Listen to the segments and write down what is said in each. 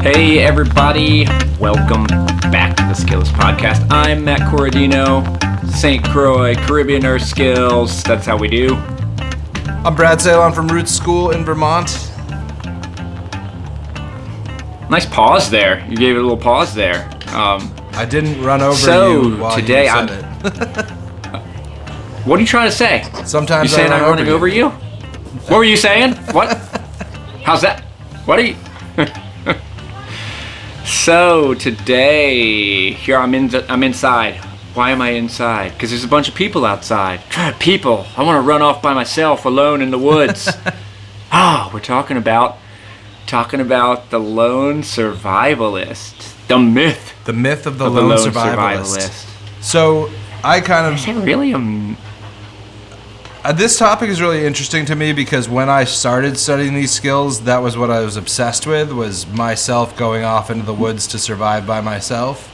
Hey everybody, welcome back to the Skillist podcast. I'm Matt Corradino, St. Croix, Caribbean Earth Skills, that's how we do. I'm Brad Salon from Roots School in Vermont. Nice pause there, you gave it a little pause there. I didn't run over you while today you said it. What are you trying to say? Sometimes you saying I'm running over you? What were you saying? What? How's that? What are you... So today, here I'm inside. Why am I inside? Because there's a bunch of people outside. People, I want to run off by myself alone in the woods. We're talking about the lone survivalist, the myth of the lone survivalist. So I kind of... Is that really this topic is really interesting to me because when I started studying these skills, that was what I was obsessed with, was myself going off into the woods to survive by myself.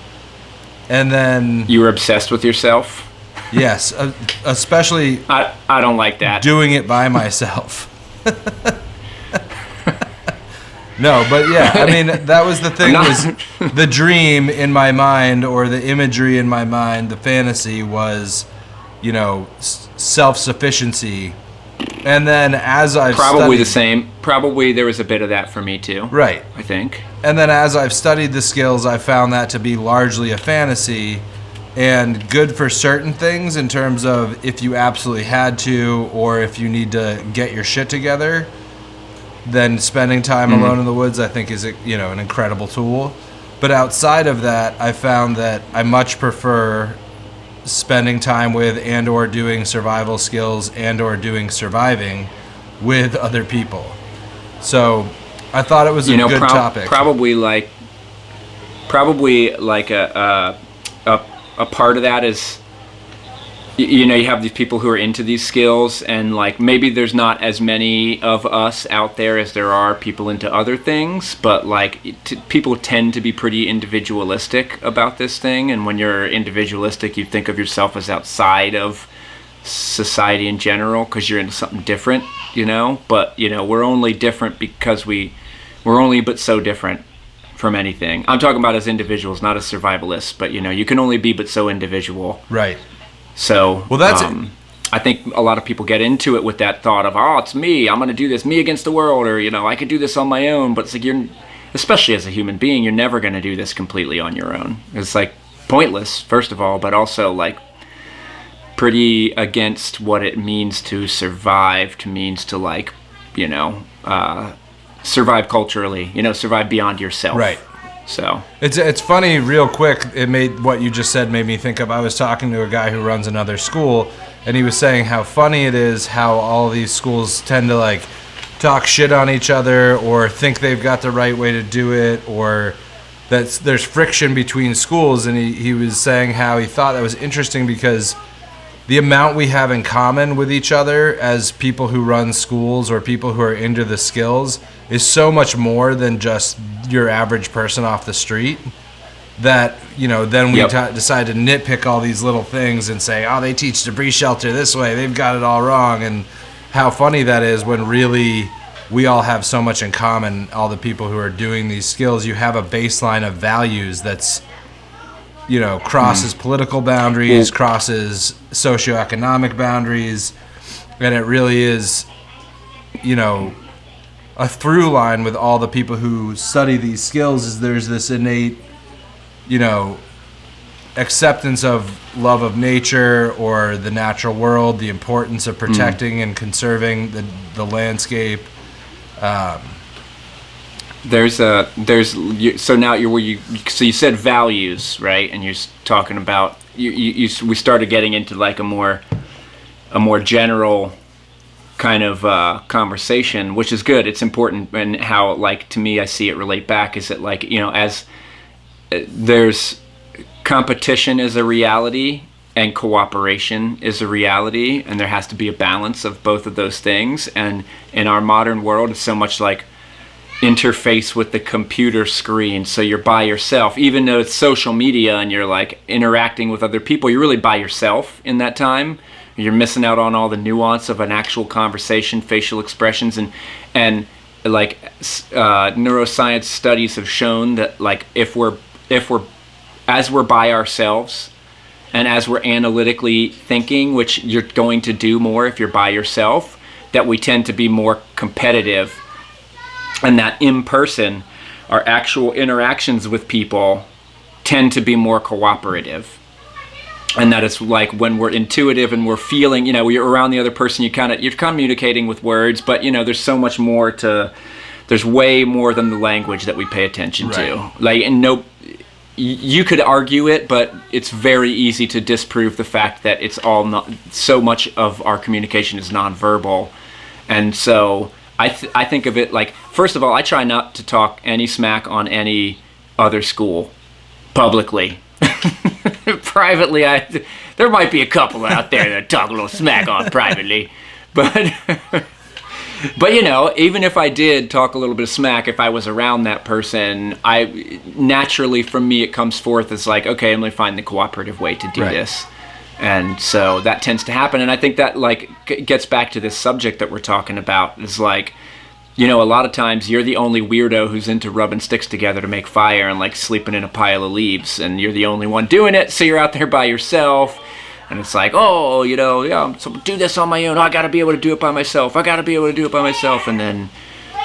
And then... You were obsessed with yourself? Yes, especially... I don't like that. Doing it by myself. No, but yeah, I mean, that was the thing, was the dream in my mind, or the imagery in my mind, the fantasy was, you know, self-sufficiency. And then as I've Probably the same. Probably there was a bit of that for me too. Right. I think. And then as I've studied the skills, I found that to be largely a fantasy and good for certain things in terms of if you absolutely had to, or if you need to get your shit together, then spending time alone in the woods, I think, is, you know, an incredible tool. But outside of that, I found that I much prefer spending time with and or doing survival skills and or doing surviving with other people. So I thought it was a good topic. Probably like a part of that is, you know, you have these people who are into these skills, and like maybe there's not as many of us out there as there are people into other things, but like people tend to be pretty individualistic about this thing, and when you're individualistic, you think of yourself as outside of society in general because you're into something different, you know. But you know, we're only different because we're only but so different from anything. I'm talking about as individuals, not as survivalists, but you know, you can only be but so individual. Right. So, well, that's I think a lot of people get into it with that thought of, it's me, I'm going to do this, me against the world, or, you know, I could do this on my own. But it's like, especially as a human being, you're never going to do this completely on your own. It's like pointless, first of all, but also like pretty against what it means to survive, to like, you know, survive culturally, you know, survive beyond yourself. Right. So it's funny, real quick, it made what you just said made me think of, I was talking to a guy who runs another school, and he was saying how funny it is how all these schools tend to like talk shit on each other or think they've got the right way to do it, or that there's friction between schools. And he was saying how he thought that was interesting because the amount we have in common with each other as people who run schools or people who are into the skills is so much more than just your average person off the street, that, you know, then we decide to nitpick all these little things and say, they teach debris shelter this way, they've got it all wrong. And how funny that is when really we all have so much in common, all the people who are doing these skills. You have a baseline of values that's, you know, crosses political boundaries, crosses socioeconomic boundaries, and it really is, you know, a through line with all the people who study these skills is there's this innate, you know, acceptance of love of nature or the natural world, the importance of protecting and conserving the landscape. So now you said values, right? And you're talking about we started getting into like a more general kind of conversation, which is good. It's important. And how, like, to me, I see it relate back is that, like, you know, as there's competition is a reality and cooperation is a reality, and there has to be a balance of both of those things. And in our modern world, it's so much like interface with the computer screen, so you're by yourself. Even though it's social media and you're like interacting with other people, you're really by yourself in that time. You're missing out on all the nuance of an actual conversation, facial expressions, and neuroscience studies have shown that like if we're as we're by ourselves and as we're analytically thinking, which you're going to do more if you're by yourself, that we tend to be more competitive, and that in person, our actual interactions with people tend to be more cooperative. And that is like when we're intuitive and we're feeling, you're around the other person, you're communicating with words, but there's so much more there's way more than the language that we pay attention to. Like, and you could argue it, but it's very easy to disprove the fact that it's all not, so much of our communication is nonverbal. And so I think of it like, first of all, I try not to talk any smack on any other school publicly. Privately, there might be a couple out there that talk a little smack on privately, but even if I did talk a little bit of smack, if I was around that person, I naturally, from me, it comes forth as like, okay, I'm going to find the cooperative way to do this. And so that tends to happen. And I think that like gets back to this subject that we're talking about, is like, a lot of times you're the only weirdo who's into rubbing sticks together to make fire and like sleeping in a pile of leaves, and you're the only one doing it, so you're out there by yourself. And it's like, so do this on my own. I got to be able to do it by myself. And then,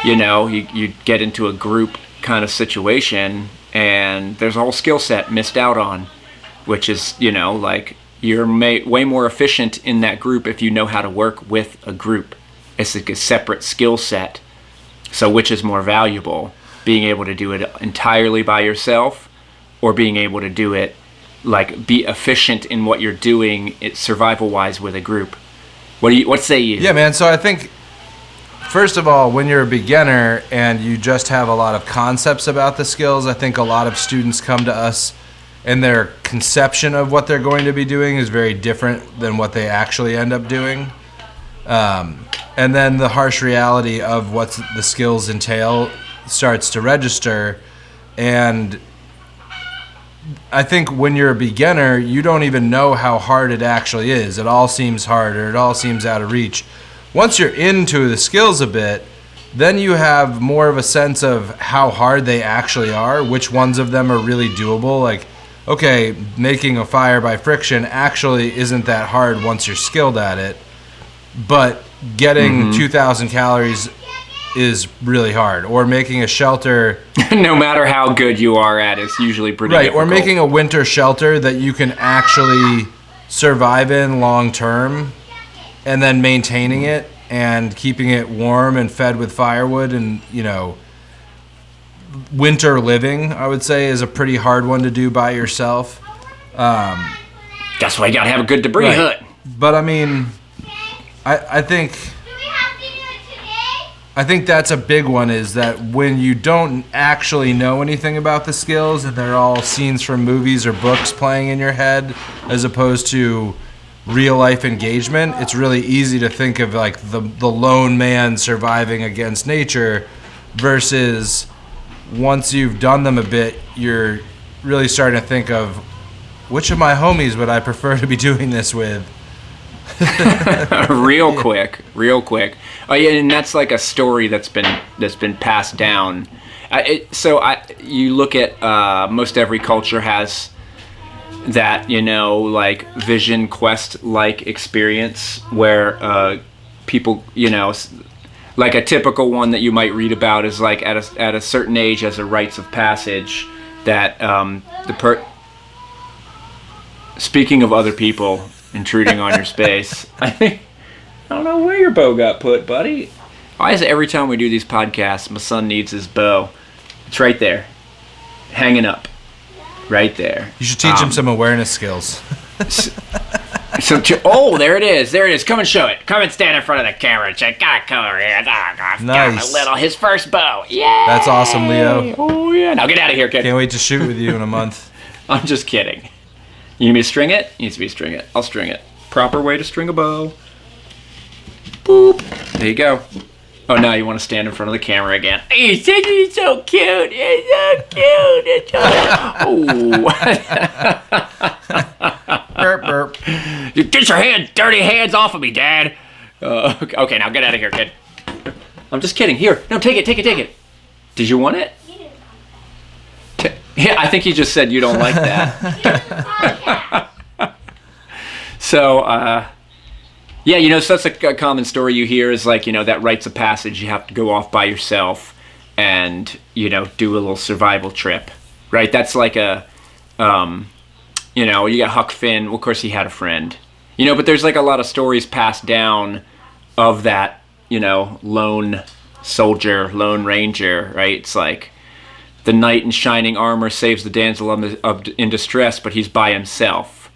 you get into a group kind of situation, and there's a whole skill set missed out on, which is, like, you're way more efficient in that group if you know how to work with a group. It's like a separate skill set. So which is more valuable? Being able to do it entirely by yourself, or being able to do it, like, be efficient in what you're doing survival-wise with a group? What say you? Yeah, man. So I think, first of all, when you're a beginner and you just have a lot of concepts about the skills, I think a lot of students come to us and their conception of what they're going to be doing is very different than what they actually end up doing. And then the harsh reality of what the skills entail starts to register. And I think when you're a beginner, you don't even know how hard it actually is. It all seems hard, or it all seems out of reach. Once you're into the skills a bit, then you have more of a sense of how hard they actually are, which ones of them are really doable. Like, okay, making a fire by friction actually isn't that hard once you're skilled at it, but getting 2,000 calories is really hard. Or making a shelter... no matter how good you are at it, it's usually pretty difficult. Or making a winter shelter that you can actually survive in long term, and then maintaining it and keeping it warm and fed with firewood and, winter living, I would say, is a pretty hard one to do by yourself. That's why you gotta have a good debris hut. But I mean... I think that's a big one, is that when you don't actually know anything about the skills and they're all scenes from movies or books playing in your head as opposed to real life engagement, it's really easy to think of like the lone man surviving against nature, versus once you've done them a bit, you're really starting to think of which of my homies would I prefer to be doing this with. real quick. Oh yeah, and that's like a story that's been passed down. You look at most every culture has that, like vision quest like experience where people, like a typical one that you might read about is like at a certain age, as a rites of passage, that speaking of other people intruding on your space, I don't know where your bow got put, buddy. Why is it every time we do these podcasts, my son needs his bow? It's right there, hanging up, right there. You should teach him some awareness skills. There it is. Come and show it. Come and stand in front of the camera and check. Gotta come over here. Nice. His first bow. Yeah. That's awesome, Leo. Oh yeah. Now get out of here, kid. Can't wait to shoot with you in a month. I'm just kidding. You need me to string it? It needs to be string it. I'll string it. Proper way to string a bow. Boop. There you go. Oh, now you want to stand in front of the camera again. He's so cute. He's so cute. Burp, burp. Get your dirty hands off of me, Dad. Okay, now get out of here, kid. I'm just kidding. Here, no, take it. Did you want it? Yeah, I think you just said you don't like that. So, yeah, so that's a common story you hear is like, that rites of passage. You have to go off by yourself and, do a little survival trip, right? That's like you got Huck Finn. Well, of course, he had a friend, but there's like a lot of stories passed down of that, lone soldier, lone ranger, right? It's like the knight in shining armor saves the damsel in distress, but he's by himself,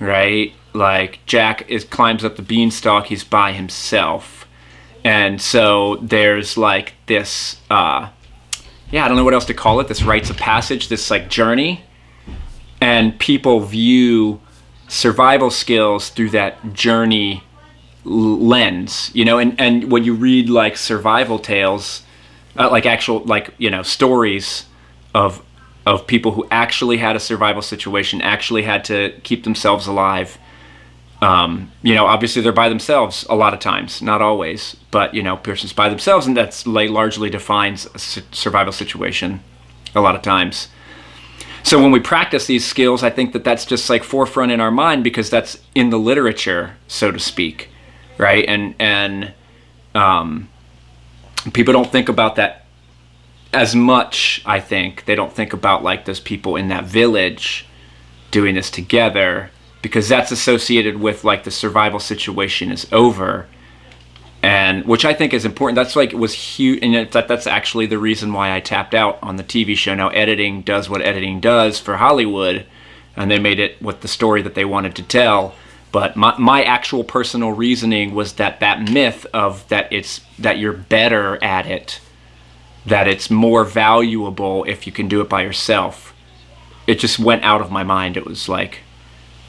right? Like Jack climbs up the beanstalk, he's by himself. And so there's like this, I don't know what else to call it, this rites of passage, this like journey. And people view survival skills through that journey lens, and when you read like survival tales, like actual, like, stories of people who actually had a survival situation, actually had to keep themselves alive. Obviously they're by themselves a lot of times, not always, but, person's by themselves, and that's like largely defines a survival situation a lot of times. So when we practice these skills, I think that that's just like forefront in our mind because that's in the literature, so to speak, right? And people don't think about that as much, I think. They don't think about like those people in that village doing this together because that's associated with like the survival situation is over, and which I think is important. That's like, it was huge, and that's actually the reason why I tapped out on the TV show. Now editing does what editing does for Hollywood, and they made it with the story that they wanted to tell. But my actual personal reasoning was that myth of that you're better at it, that it's more valuable if you can do it by yourself. It just went out of my mind. It was like,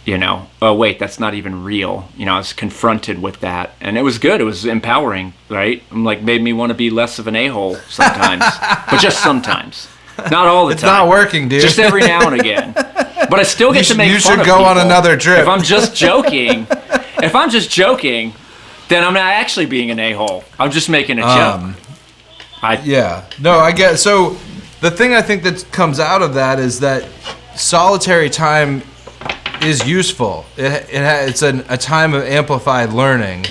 oh wait, that's not even real. I was confronted with that, and it was good. It was empowering, right? Made me want to be less of an a-hole sometimes, but just sometimes, not all the time. It's not working, dude. Just every now and again. But I still get to make fun of people. You should go on another trip. If I'm just joking, then I'm not actually being an a-hole. I'm just making a joke. Yeah. No, I get. So the thing I think that comes out of that is that solitary time is useful. It's a time of amplified learning,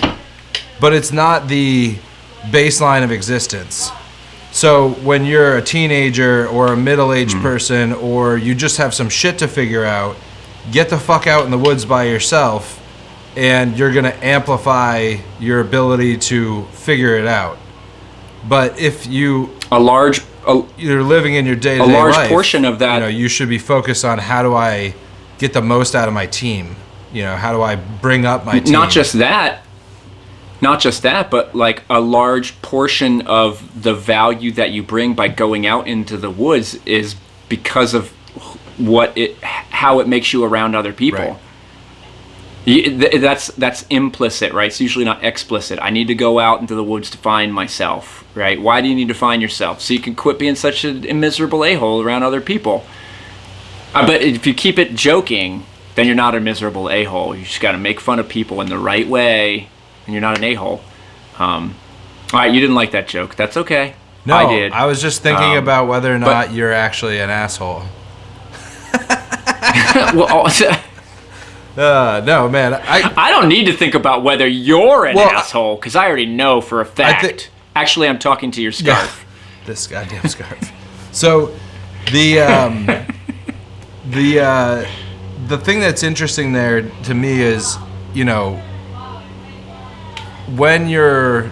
but it's not the baseline of existence. So when you're a teenager or a middle-aged person, or you just have some shit to figure out, get the fuck out in the woods by yourself, and you're going to amplify your ability to figure it out. But if you're living in your day-to-day life, a large portion of that, you should be focused on how do I get the most out of my team? How do I bring up my team? Not just that, but like a large portion of the value that you bring by going out into the woods is because of how it makes you around other people. Right. That's implicit, right? It's usually not explicit. I need to go out into the woods to find myself, right? Why do you need to find yourself? So you can quit being such a miserable a-hole around other people. But if you keep it joking, then you're not a miserable a-hole. You just got to make fun of people in the right way, and you're not an a-hole. All right, you didn't like that joke. That's okay. No, I did. I was just thinking about whether or not you're actually an asshole. Well, no, man. I don't need to think about whether you're an asshole, because I already know for a fact. Actually, I'm talking to your scarf. Yeah, this goddamn scarf. So, the thing that's interesting there to me is, when you're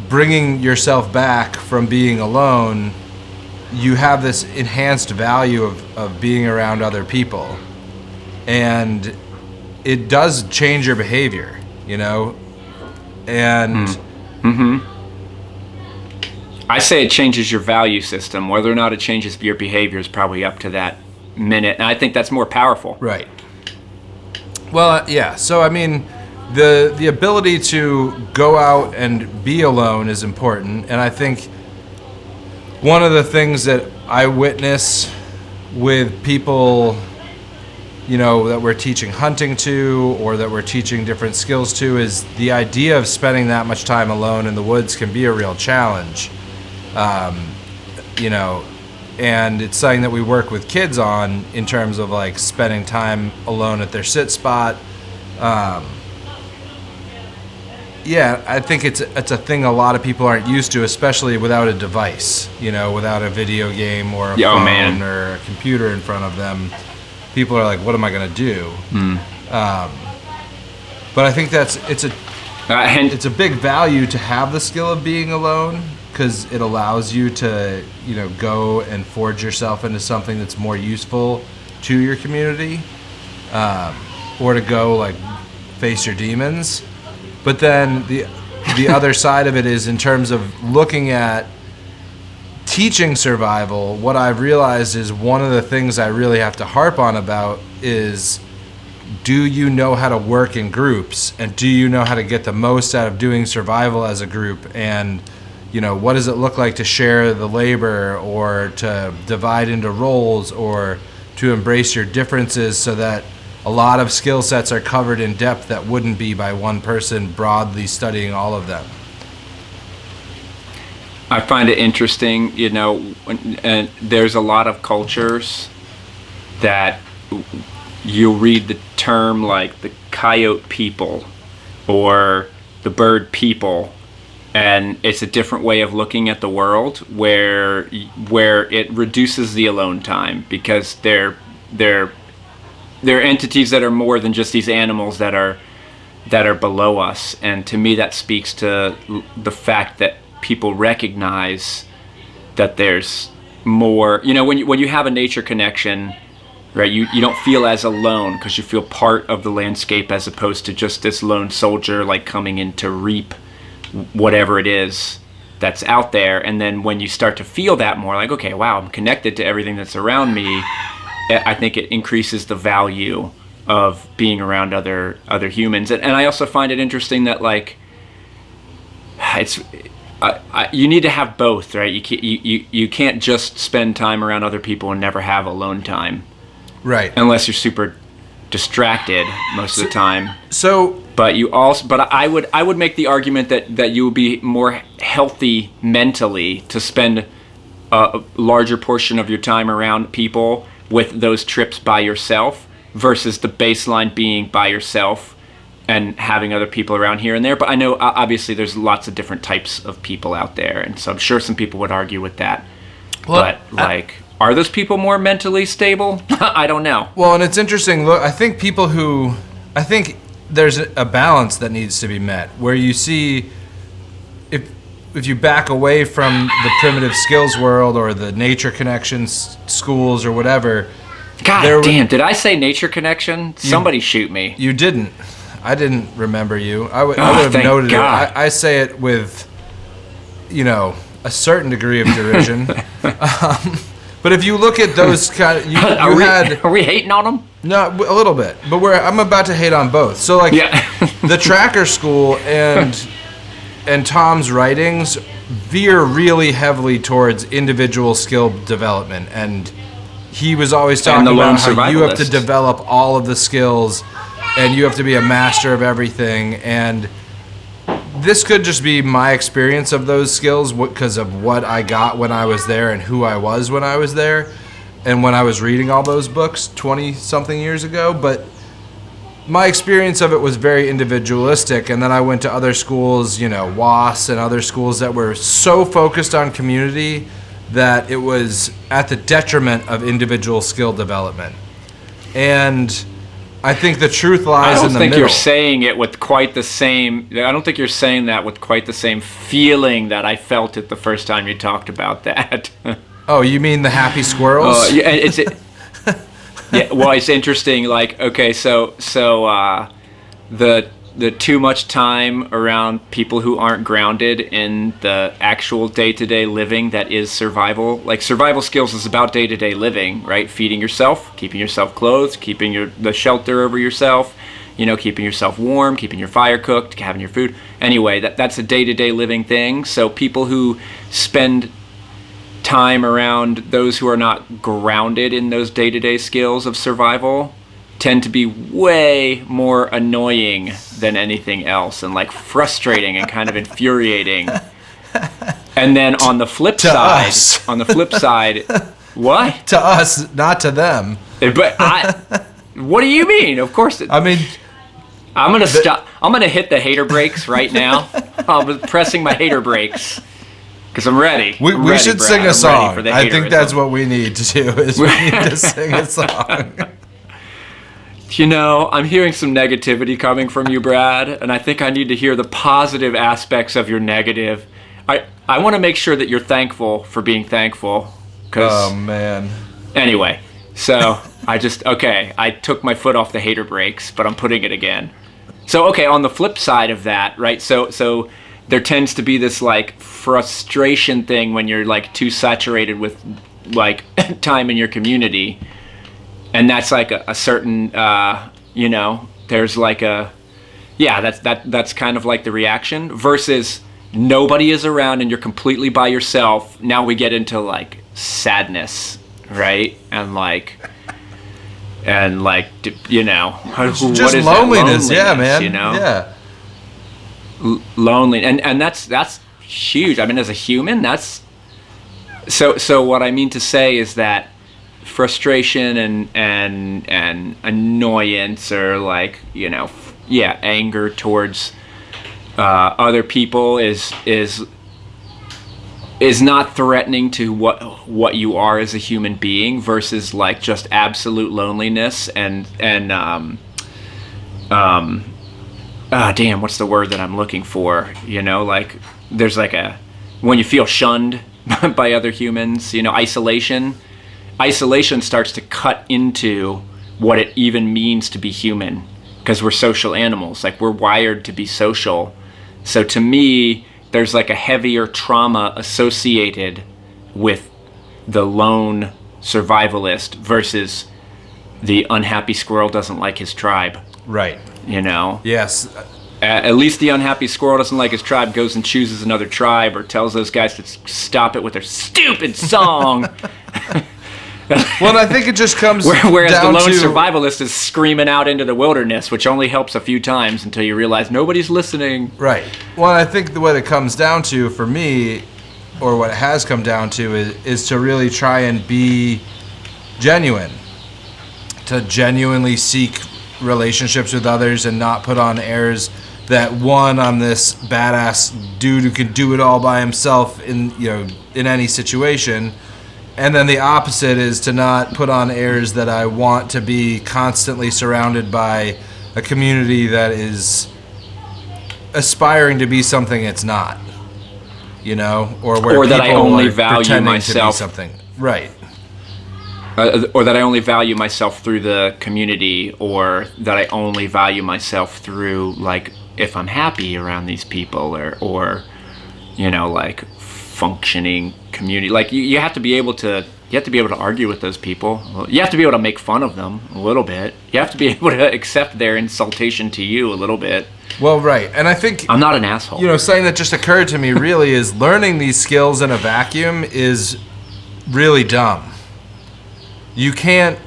bringing yourself back from being alone, you have this enhanced value of being around other people. And it does change your behavior, And I say it changes your value system. Whether or not it changes your behavior is probably up to that minute. And I think that's more powerful. Right. Well, yeah. So, I mean, the ability to go out and be alone is important. And I think one of the things that I witness with people, that we're teaching hunting to, or that we're teaching different skills to, is the idea of spending that much time alone in the woods can be a real challenge. And it's something that we work with kids on in terms of like spending time alone at their sit spot. I think it's a thing a lot of people aren't used to, especially without a device, without a video game or a phone or a computer in front of them. People are like, what am I going to do? But I think it's a big value to have the skill of being alone, because it allows you to, go and forge yourself into something that's more useful to your community, or to go like face your demons. But then the other side of it is, in terms of looking at teaching survival, what I've realized is one of the things I really have to harp on about is, do you know how to work in groups, and do you know how to get the most out of doing survival as a group? And what does it look like to share the labor, or to divide into roles, or to embrace your differences, so that a lot of skill sets are covered in depth that wouldn't be by one person broadly studying all of them. I find it interesting, and there's a lot of cultures that you'll read the term like the coyote people or the bird people, and it's a different way of looking at the world where it reduces the alone time, because they're entities that are more than just these animals that are below us. And to me, that speaks to the fact that people recognize that there's more. When you have a nature connection, right? You don't feel as alone, because you feel part of the landscape, as opposed to just this lone soldier like coming in to reap whatever it is that's out there. And then when you start to feel that more, like, okay, wow, I'm connected to everything that's around me, I think it increases the value of being around other humans. And I also find it interesting that like you need to have both, right? You can't just spend time around other people and never have alone time, right? Unless you're super distracted most of the time. So, but I would make the argument that you would be more healthy mentally to spend a larger portion of your time around people with those trips by yourself, versus the baseline being by yourself and having other people around here and there. But I know obviously there's lots of different types of people out there, and so I'm sure some people would argue with that. Well, but are those people more mentally stable? I don't know. Well, and it's interesting. Look, I think there's a balance that needs to be met, where you see, if you back away from the primitive skills world or the nature connections schools or whatever. God damn, did I say nature connection? Somebody shoot me. You didn't. I didn't remember you. I would have noted God. It. I say it with, a certain degree of derision. But if you look at those kind of... Are we hating on them? No, a little bit. But I'm about to hate on both. So, like, the tracker school and Tom's writings veer really heavily towards individual skill development, and he was always talking about how you have to develop all of the skills and you have to be a master of everything. And this could just be my experience of those skills because of what I got when I was there and who I was when I was there and when I was reading all those books 20-something years ago. But my experience of it was very individualistic, and then I went to other schools, WAS and other schools that were so focused on community that it was at the detriment of individual skill development. And I think the truth lies in the middle. I don't think you're saying it with quite the same... I don't think you're saying that with quite the same feeling that I felt it the first time you talked about that. Oh, you mean the happy squirrels? Yeah, yeah, well, it's interesting. Like, okay, so the too much time around people who aren't grounded in the actual day-to-day living that is survival. Like, survival skills is about day-to-day living, right? Feeding yourself, keeping yourself clothed, keeping the shelter over yourself, keeping yourself warm, keeping your fire cooked, having your food. Anyway, that's a day-to-day living thing. So people who spend time around those who are not grounded in those day-to-day skills of survival tend to be way more annoying than anything else, and like frustrating and kind of infuriating. And then on the flip side, what? To us, not to them. But what do you mean? Of course. I mean, I'm gonna stop. I'm gonna hit the hater brakes right now. I'm pressing my hater brakes because I'm ready. We should sing a song. I think that's what we need to do. Is we need to sing a song. You know, I'm hearing some negativity coming from you, Brad, and I think I need to hear the positive aspects of your negative. I want to make sure that you're thankful for being thankful. Oh, man. Anyway, so I took my foot off the hater brakes, but I'm putting it again. So, okay, on the flip side of that, right, so there tends to be this, like, frustration thing when you're, like, too saturated with, like, time in your community. And that's like a certain, you know, there's like that's kind of like the reaction versus nobody is around and you're completely by yourself. Now we get into like sadness, right? And like, you know, just what is loneliness. That? Yeah, man. You know, yeah, lonely, and that's huge. I mean, as a human, that's so. What I mean to say is that frustration and annoyance, or like, you know, anger towards other people is not threatening to what you are as a human being, versus like just absolute loneliness and what's the word that I'm looking for? You know, like there's like when you feel shunned by other humans, you know, isolation starts to cut into what it even means to be human, because we're social animals. Like, we're wired to be social. So to me, there's like a heavier trauma associated with the lone survivalist versus the unhappy squirrel doesn't like his tribe. Right. You know? Yes. At least the unhappy squirrel doesn't like his tribe, goes and chooses another tribe, or tells those guys to stop it with their stupid song. Well, I think it just comes whereas down the lone to survivalist is screaming out into the wilderness, which only helps a few times until you realize nobody's listening. Right. Well, I think what it comes down to for me, or what it has come down to, is to really try and be genuine, to genuinely seek relationships with others and not put on airs that, one, I'm this badass dude who can do it all by himself in any situation. And then the opposite is to not put on airs that I want to be constantly surrounded by a community that is aspiring to be that it's not, you know, or where or that I only are value myself to be something, right? Or that I only value myself through the community, or that I only value myself through, like, if I'm happy around these people, or you know, like, functioning community. Like, you have to be able to argue with those people. You have to be able to make fun of them a little bit. You have to be able to accept their insultation to you a little bit. Well, right. And I think I'm not an asshole. You know, something that just occurred to me really is learning these skills in a vacuum is really dumb. You can't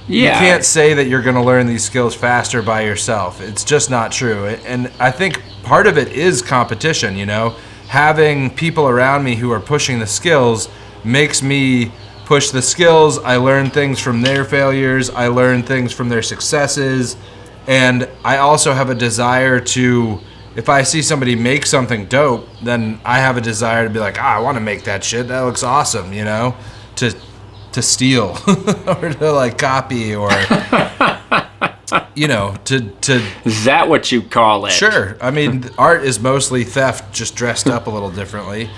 say that you're going to learn these skills faster by yourself. It's just not true. And I think part of it is competition, you know. Having people around me who are pushing the skills makes me push the skills. I learn things from their failures. I learn things from their successes. And I also have a desire to, if I see somebody make something dope, then I have a desire to be like, I want to make that shit. That looks awesome, you know, to steal or to like copy, or you know, to Is that what you call it? Sure. I mean, art is mostly theft, just dressed up a little differently.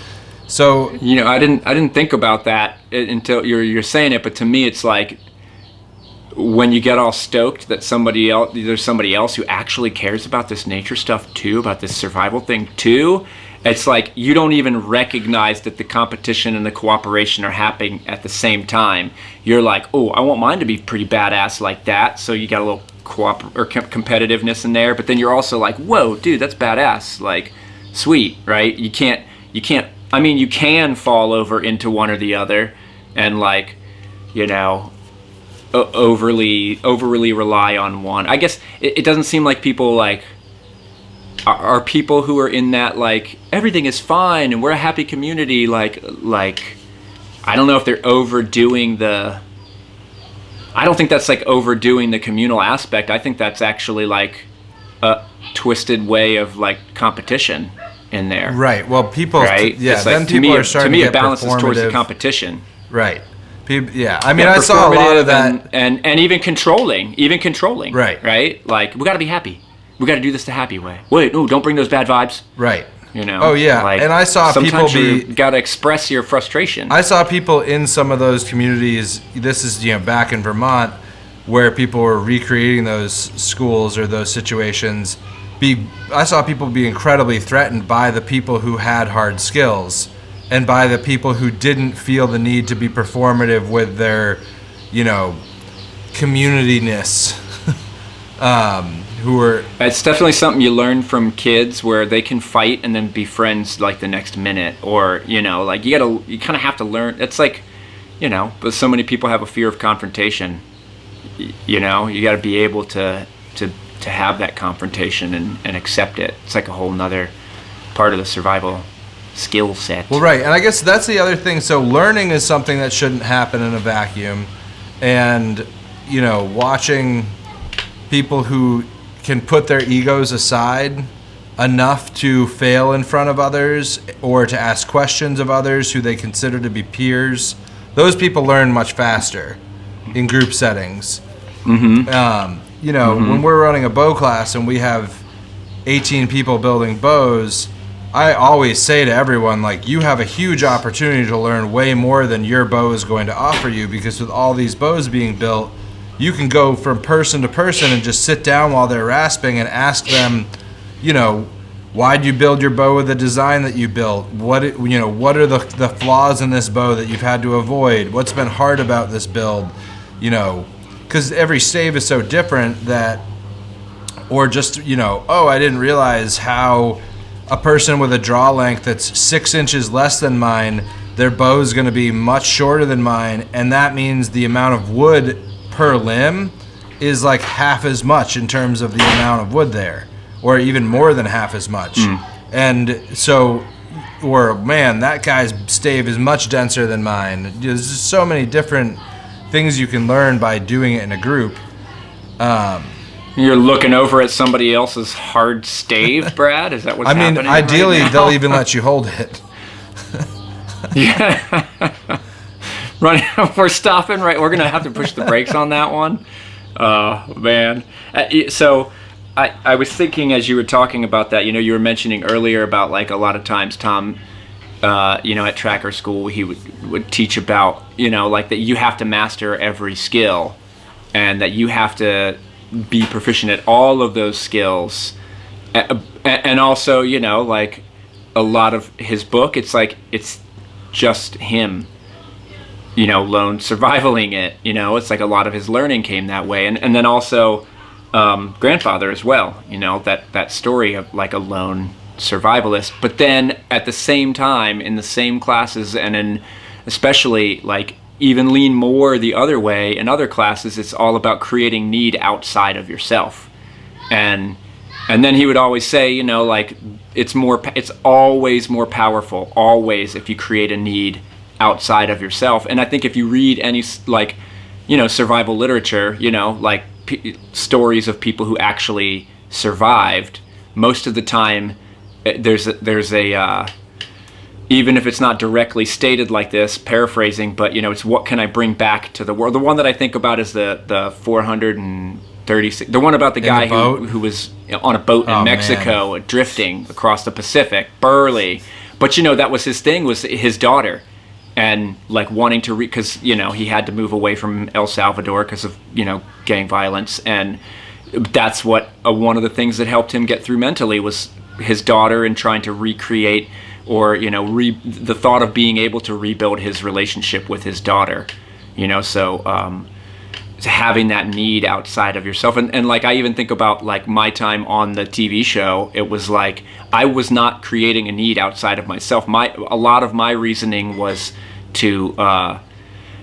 So, you know, I didn't think about that until you're saying it, but to me it's like, when you get all stoked that there's somebody else who actually cares about this nature stuff too, about this survival thing too, it's like you don't even recognize that the competition and the cooperation are happening at the same time. You're like, oh, I want mine to be pretty badass like that, so you got a little competitiveness in there, but then you're also like, whoa, dude, that's badass, like, sweet, right? You can't, I mean, you can fall over into one or the other, and like, you know, overly rely on one. I guess it doesn't seem like people like are people who are in that like everything is fine and we're a happy community. Like I don't know if they're overdoing the. I don't think that's like overdoing the communal aspect. I think that's actually like a twisted way of like competition in there. Right. Well, people. Right. Yeah. It's Then like, people are starting to me, get it balances towards the performative. competition. Right. Yeah. I mean, I saw a lot of that. And even controlling. Right. Right. Like we got to be happy. We got to do this the happy way. Wait, no, don't bring those bad vibes. Right. You know. Oh yeah. Like, and I saw people sometimes you got to express your frustration. I saw people in some of those communities. This is back in Vermont, where people were recreating those schools or those situations. I saw people be incredibly threatened by the people who had hard skills, and by the people who didn't feel the need to be performative with their, community-ness. Who were. It's definitely something you learn from kids where they can fight and then be friends like the next minute, or like you kind of have to learn. It's like, but so many people have a fear of confrontation. You got to be able to have that confrontation and accept it. It's like a whole nother part of the survival skill set. Well, right, and I guess that's the other thing. So learning is something that shouldn't happen in a vacuum, and watching people who can put their egos aside enough to fail in front of others or to ask questions of others who they consider to be peers, those people learn much faster in group settings. Mm-hmm. When we're running a bow class and we have 18 people building bows, I always say to everyone, like, you have a huge opportunity to learn way more than your bow is going to offer you, because with all these bows being built, you can go from person to person and just sit down while they're rasping and ask them, why'd you build your bow with the design that you built? What are the flaws in this bow that you've had to avoid? What's been hard about this build? Because every stave is so different that, or just, I didn't realize how a person with a draw length that's 6 inches less than mine, their bow is going to be much shorter than mine, and that means the amount of wood per limb is like half as much in terms of the amount of wood there, or even more than half as much. And so, that guy's stave is much denser than mine. There's just so many different things you can learn by doing it in a group. You're looking over at somebody else's hard stave, Brad? Is that what's happening? Ideally, right now? they'll even let you hold it. Yeah. We're stopping, right? We're going to have to push the brakes on that one. Oh, man. So I was thinking as you were talking about that, you were mentioning earlier about like a lot of times Tom, at tracker school, he would teach about, like that you have to master every skill and that you have to be proficient at all of those skills. And also, like a lot of his book, it's like, it's just him. Lone survivaling it, it's like a lot of his learning came that way. And then also grandfather as well, that story of like a lone survivalist. But then at the same time, in the same classes, and in especially like even lean more the other way in other classes, it's all about creating need outside of yourself. And then he would always say, like it's always more powerful, always, if you create a need outside of yourself. And I think if you read any like survival literature, like stories of people who actually survived, most of the time there's a even if it's not directly stated like this, paraphrasing, but it's what can I bring back to the world. The one that I think about is the 436, the one about the guy who was on a boat in Mexico, drifting across the Pacific, burly. But that was his thing, was his daughter. And like wanting to because he had to move away from El Salvador because of gang violence, and that's what one of the things that helped him get through mentally was his daughter, and trying to recreate or the thought of being able to rebuild his relationship with his daughter. So having that need outside of yourself, and like I even think about like my time on the TV show, it was like I was not creating a need outside of myself. A lot of my reasoning was to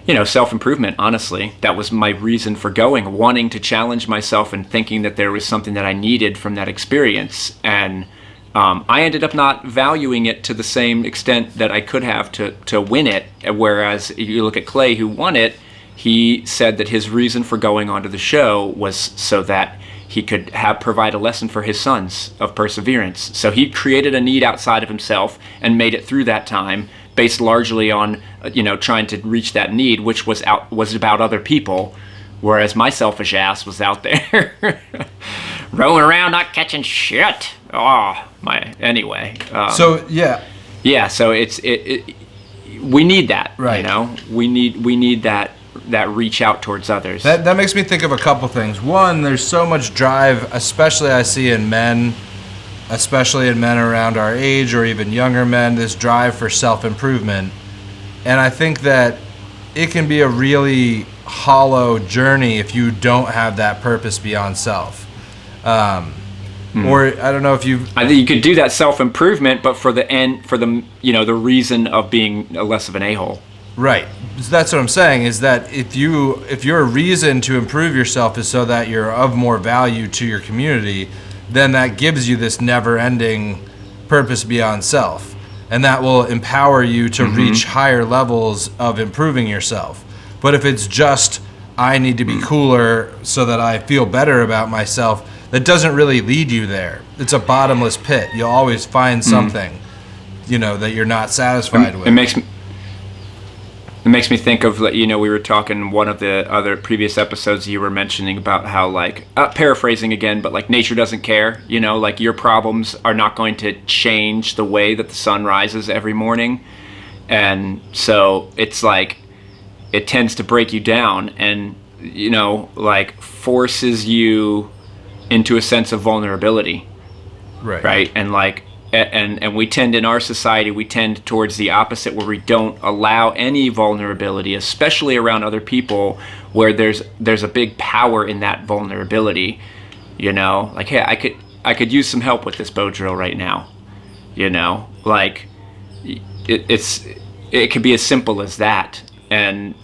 self-improvement, honestly. That was my reason for going, wanting to challenge myself and thinking that there was something that I needed from that experience. And I ended up not valuing it to the same extent that I could have to win it. Whereas you look at Clay, who won it, he said that his reason for going onto the show was so that he could provide a lesson for his sons of perseverance. So he created a need outside of himself and made it through that time, based largely on trying to reach that need, which was about other people, whereas my selfish ass was out there rolling around not catching shit. Anyway. So we need that, right? We need that reach out towards others. That makes me think of a couple things. One, there's so much drive, especially I see in men, especially in men around our age or even younger men, this drive for self-improvement. And I think that it can be a really hollow journey if you don't have that purpose beyond self. Or I don't know if I think you could do that self-improvement, but for the reason of being less of an a-hole. Right. That's what I'm saying, is that if your reason to improve yourself is so that you're of more value to your community, then that gives you this never-ending purpose beyond self. And that will empower you to reach higher levels of improving yourself. But if it's just, I need to be cooler so that I feel better about myself, that doesn't really lead you there. It's a bottomless pit. You'll always find something, that you're not satisfied with. It makes me think of, we were talking one of the other previous episodes, you were mentioning about how, paraphrasing again, but nature doesn't care, your problems are not going to change the way that the sun rises every morning. And so it's it tends to break you down and, forces you into a sense of vulnerability. Right. And and we tend in our society, towards the opposite, where we don't allow any vulnerability, especially around other people, where there's a big power in that vulnerability. Hey, I could use some help with this bow drill right now. It could be as simple as that, and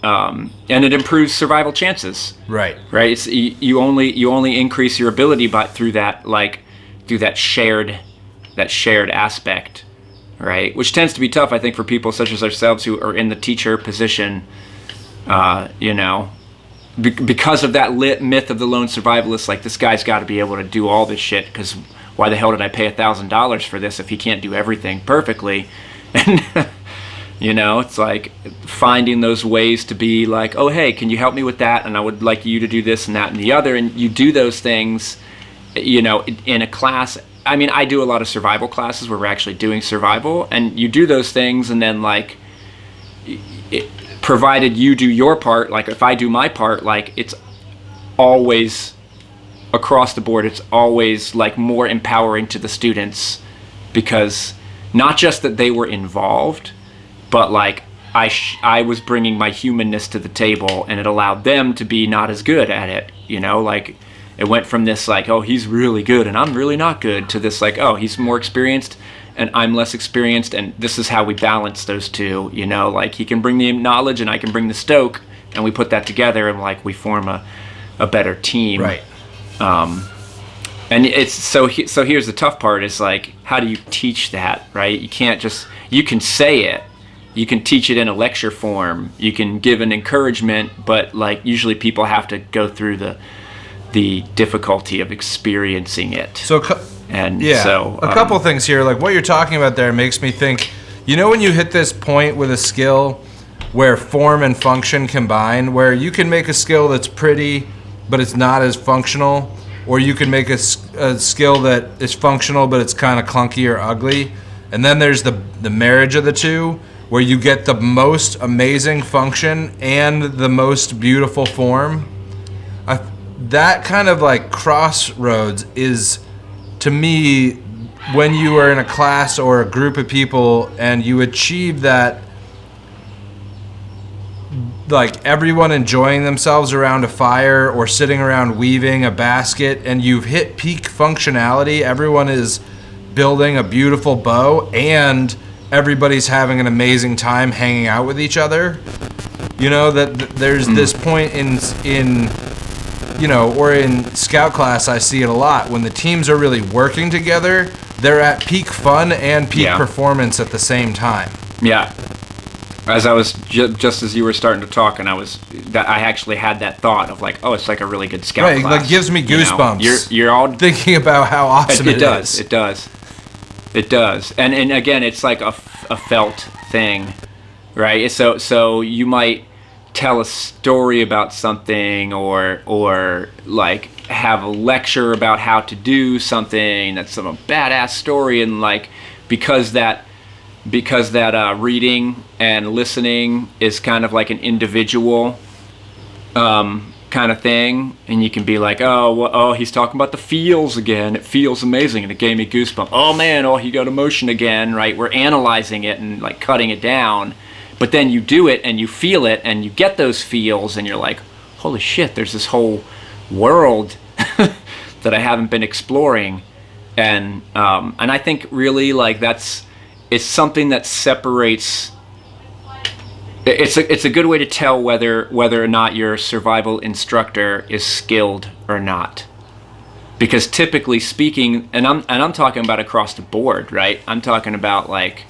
it improves survival chances. Right. It's, you only increase your ability through that shared aspect, right? Which tends to be tough, I think, for people such as ourselves who are in the teacher position, because of that myth of the lone survivalist. This guy's got to be able to do all this shit, because why the hell did I pay $1,000 for this if he can't do everything perfectly? And it's finding those ways to be oh, hey, can you help me with that? And I would like you to do this and that and the other. And you do those things, in a class. I mean, I do a lot of survival classes where we're actually doing survival, and you do those things, and then provided you do your part, if I do my part, it's always across the board. It's always more empowering to the students, because not just that they were involved, but I was bringing my humanness to the table, and it allowed them to be not as good at it. It went from this oh, he's really good and I'm really not good, to this oh, he's more experienced and I'm less experienced, and this is how we balance those two. He can bring the knowledge and I can bring the stoke, and we put that together, and we form a better team. Right. And it's so here's the tough part, is how do you teach that, right? You can't just, you can say it, you can teach it in a lecture form, you can give an encouragement, but usually people have to go through the difficulty of experiencing it. A couple things here. What you're talking about there makes me think, when you hit this point with a skill where form and function combine, where you can make a skill that's pretty, but it's not as functional, or you can make a skill that is functional, but it's kind of clunky or ugly. And then there's the marriage of the two, where you get the most amazing function and the most beautiful form. That kind of crossroads is, to me, when you are in a class or a group of people and you achieve that, everyone enjoying themselves around a fire or sitting around weaving a basket, and you've hit peak functionality. Everyone is building a beautiful bow and everybody's having an amazing time hanging out with each other. You know, that there's this point in you know, or in scout class, I see it a lot. When the teams are really working together, they're at peak fun and peak performance at the same time. Yeah. As I was just as you were starting to talk, and I actually had that thought of like, oh, it's like a really good scout class. Like gives me goosebumps. You know, you're all thinking about how awesome it is. It does. And again, it's like a felt thing, right? So you might tell a story about something or like have a lecture about how to do something that's some badass story, and like because that reading and listening is kind of like an individual kind of thing, and you can be like, oh, he's talking about the feels again, it feels amazing and it gave me goosebumps. Oh man, he got emotion again, right? We're analyzing it and like cutting it down. But then you do it and you feel it and you get those feels and you're like, holy shit, there's this whole world that I haven't been exploring. And I think really like it's something that separates. It's a good way to tell whether or not your survival instructor is skilled or not. Because typically speaking, and I'm talking about across the board, right? I'm talking about like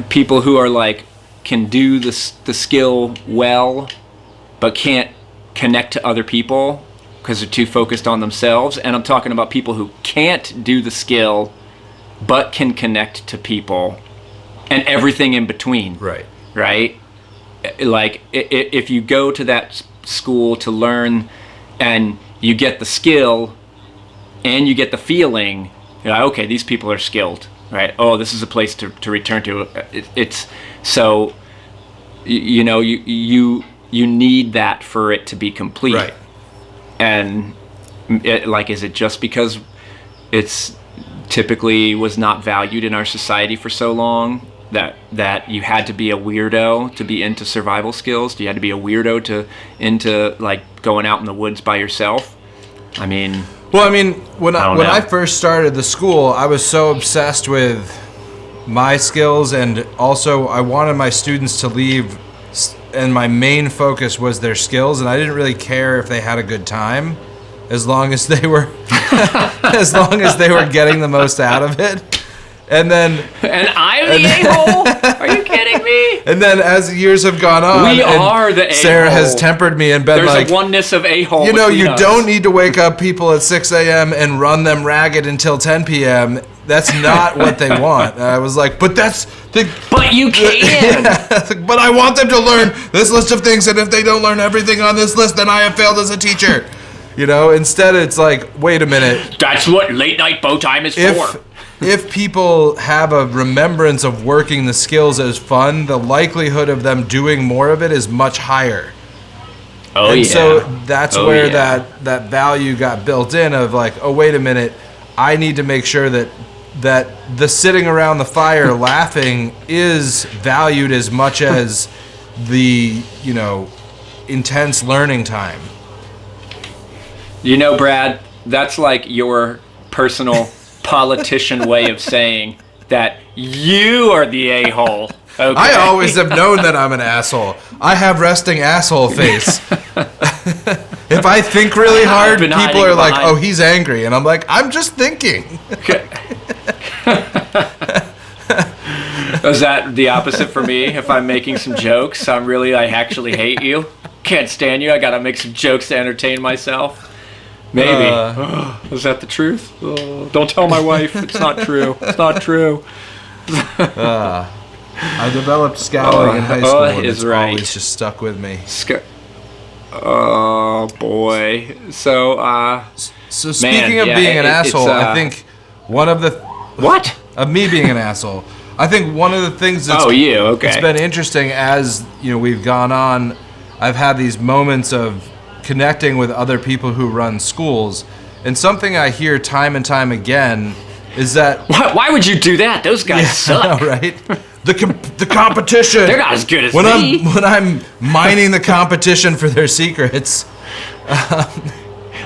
people who are like can do the skill well but can't connect to other people because they're too focused on themselves. And I'm talking about people who can't do the skill but can connect to people and everything in between. Right? Like if you go to that school to learn and you get the skill and you get the feeling, you're like, okay, these people are skilled. Right. Oh, this is a place to return to. It's so, you know, you need that for it to be complete. Right. And is it just because it's typically was not valued in our society for so long that you had to be a weirdo to be into survival skills? You had to be a weirdo into like going out in the woods by yourself? I mean. Well, I mean, when I first started the school, I was so obsessed with my skills, and also I wanted my students to leave, and my main focus was their skills, and I didn't really care if they had a good time, as long as they were getting the most out of it. And then I'm the a-hole? Are you kidding me? And then as years have gone on, we are the a-hole. Sarah has tempered me and been There's a oneness of a-hole. You know, you don't need to wake up people at 6 a.m. and run them ragged until 10 p.m. That's not what they want. And I was like, but you can. But I want them to learn this list of things, and if they don't learn everything on this list, then I have failed as a teacher. You know, instead it's like, wait a minute. That's what late night bow time is for. If people have a remembrance of working the skills as fun, the likelihood of them doing more of it is much higher. So that's where that value got built in of like, oh, wait a minute, I need to make sure that the sitting around the fire laughing is valued as much as the, you know, intense learning time. You know, Brad, that's like your personal politician way of saying that you are the a-hole. Okay? I always have known that I'm an asshole. I have resting asshole face. If I think really hard, people are like, oh, he's angry. And I'm like, I'm just thinking. Is that the opposite for me? If I'm making some jokes, I actually hate you. Can't stand you. I gotta make some jokes to entertain myself. Maybe. Is that the truth? Don't tell my wife. It's not true. It's not true. I developed scowling in high school, and it's always just stuck with me. Oh, boy. So speaking of being an asshole, I think one of the... What? Of me being an asshole. I think one of the things that's it's been interesting as, you know, we've gone on, I've had these moments of connecting with other people who run schools, and something I hear time and time again is that... Why would you do that? Those guys suck. Right? The competition. They're not as good as me. When I'm mining the competition for their secrets.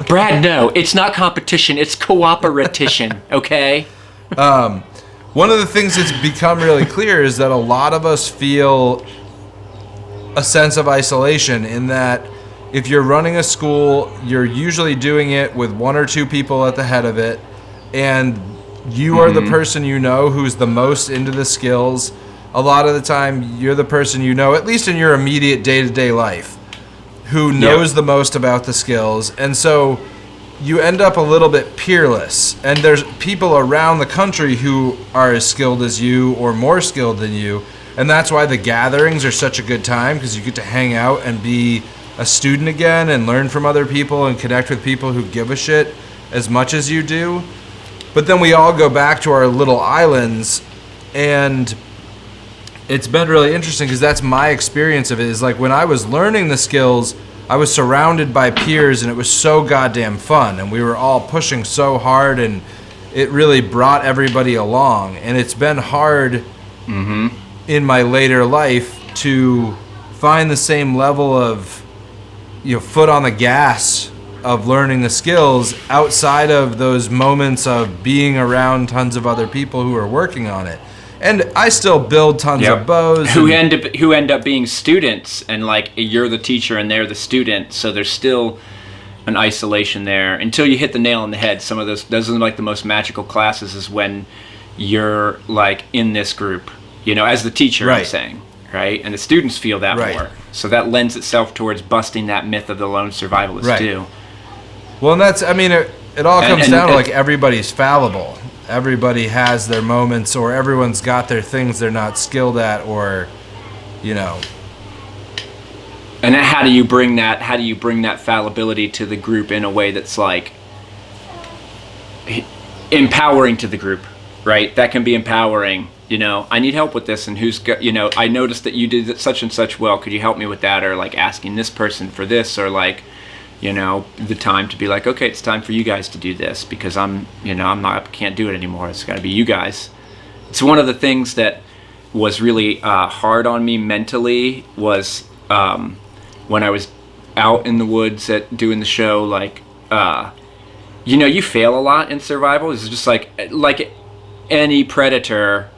Brad, no. It's not competition. It's cooperation, okay? One of the things that's become really clear is that a lot of us feel a sense of isolation in that if you're running a school, you're usually doing it with one or two people at the head of it, and you are the person you know who's the most into the skills. A lot of the time, you're the person you know, at least in your immediate day-to-day life, who knows the most about the skills. And so you end up a little bit peerless. And there's people around the country who are as skilled as you or more skilled than you. And that's why the gatherings are such a good time, because you get to hang out and be a student again and learn from other people and connect with people who give a shit as much as you do. But then we all go back to our little islands, and it's been really interesting because that's my experience of it. Is like when I was learning the skills, I was surrounded by peers and it was so goddamn fun, and we were all pushing so hard, and it really brought everybody along. And it's been hard in my later life to find the same level of, you know, foot on the gas of learning the skills outside of those moments of being around tons of other people who are working on it. And I still build tons of bows. Who end up being students, and like you're the teacher and they're the student, so there's still an isolation there until you hit the nail on the head. Some of those are like the most magical classes is when you're like in this group, you know, as the teacher, I'm saying, right? And the students feel that more. So that lends itself towards busting that myth of the lone survivalist too. Well, and that's, I mean, it all comes down to like everybody's fallible. Everybody has their moments, or everyone's got their things they're not skilled at, or, you know. And how do you bring that fallibility to the group in a way that's like empowering to the group, right? That can be empowering. You know, I need help with this, and who's got, you know, I noticed that you did such and such well. Could you help me with that? Or like asking this person for this, or like, you know, the time to be like, okay, it's time for you guys to do this because can't do it anymore. It's got to be you guys. It's one of the things that was really hard on me mentally was when I was out in the woods at doing the show. Like, you know, you fail a lot in survival. It's just like any predator,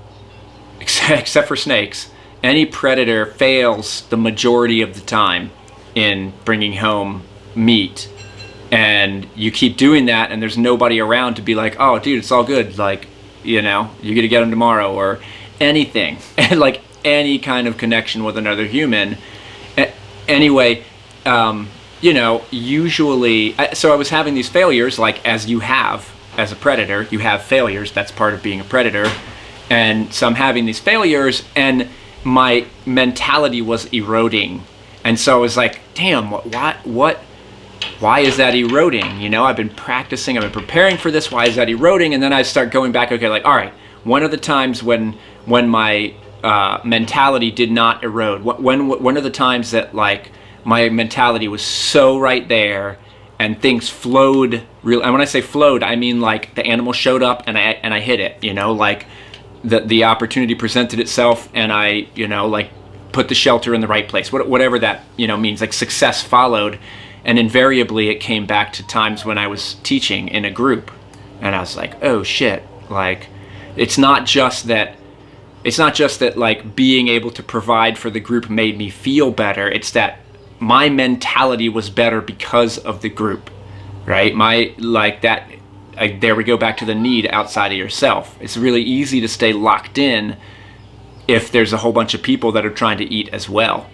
except for snakes, any predator fails the majority of the time in bringing home meat, and you keep doing that and there's nobody around to be like, oh dude, it's all good, like, you know, you're gonna get them tomorrow, or anything. And like any kind of connection with another human. Anyway, you know, usually, so I was having these failures, like as you have as a predator, you have failures. That's part of being a predator. And so I'm having these failures and my mentality was eroding. And so I was like, damn, why is that eroding? You know, I've been practicing, I've been preparing for this. Why is that eroding? And then I start going back, okay, like, all right, one of the times when my mentality did not erode, one of the times that like my mentality was so right there and things flowed real. And when I say flowed, I mean like the animal showed up and I hit it, you know, like the opportunity presented itself and I, you know, like put the shelter in the right place, whatever that, you know, means. Like success followed. And invariably it came back to times when I was teaching in a group and I was like, oh shit, like it's not just that like being able to provide for the group made me feel better. It's that my mentality was better because of the group, right? There we go back to the need outside of yourself. It's really easy to stay locked in if there's a whole bunch of people that are trying to eat as well,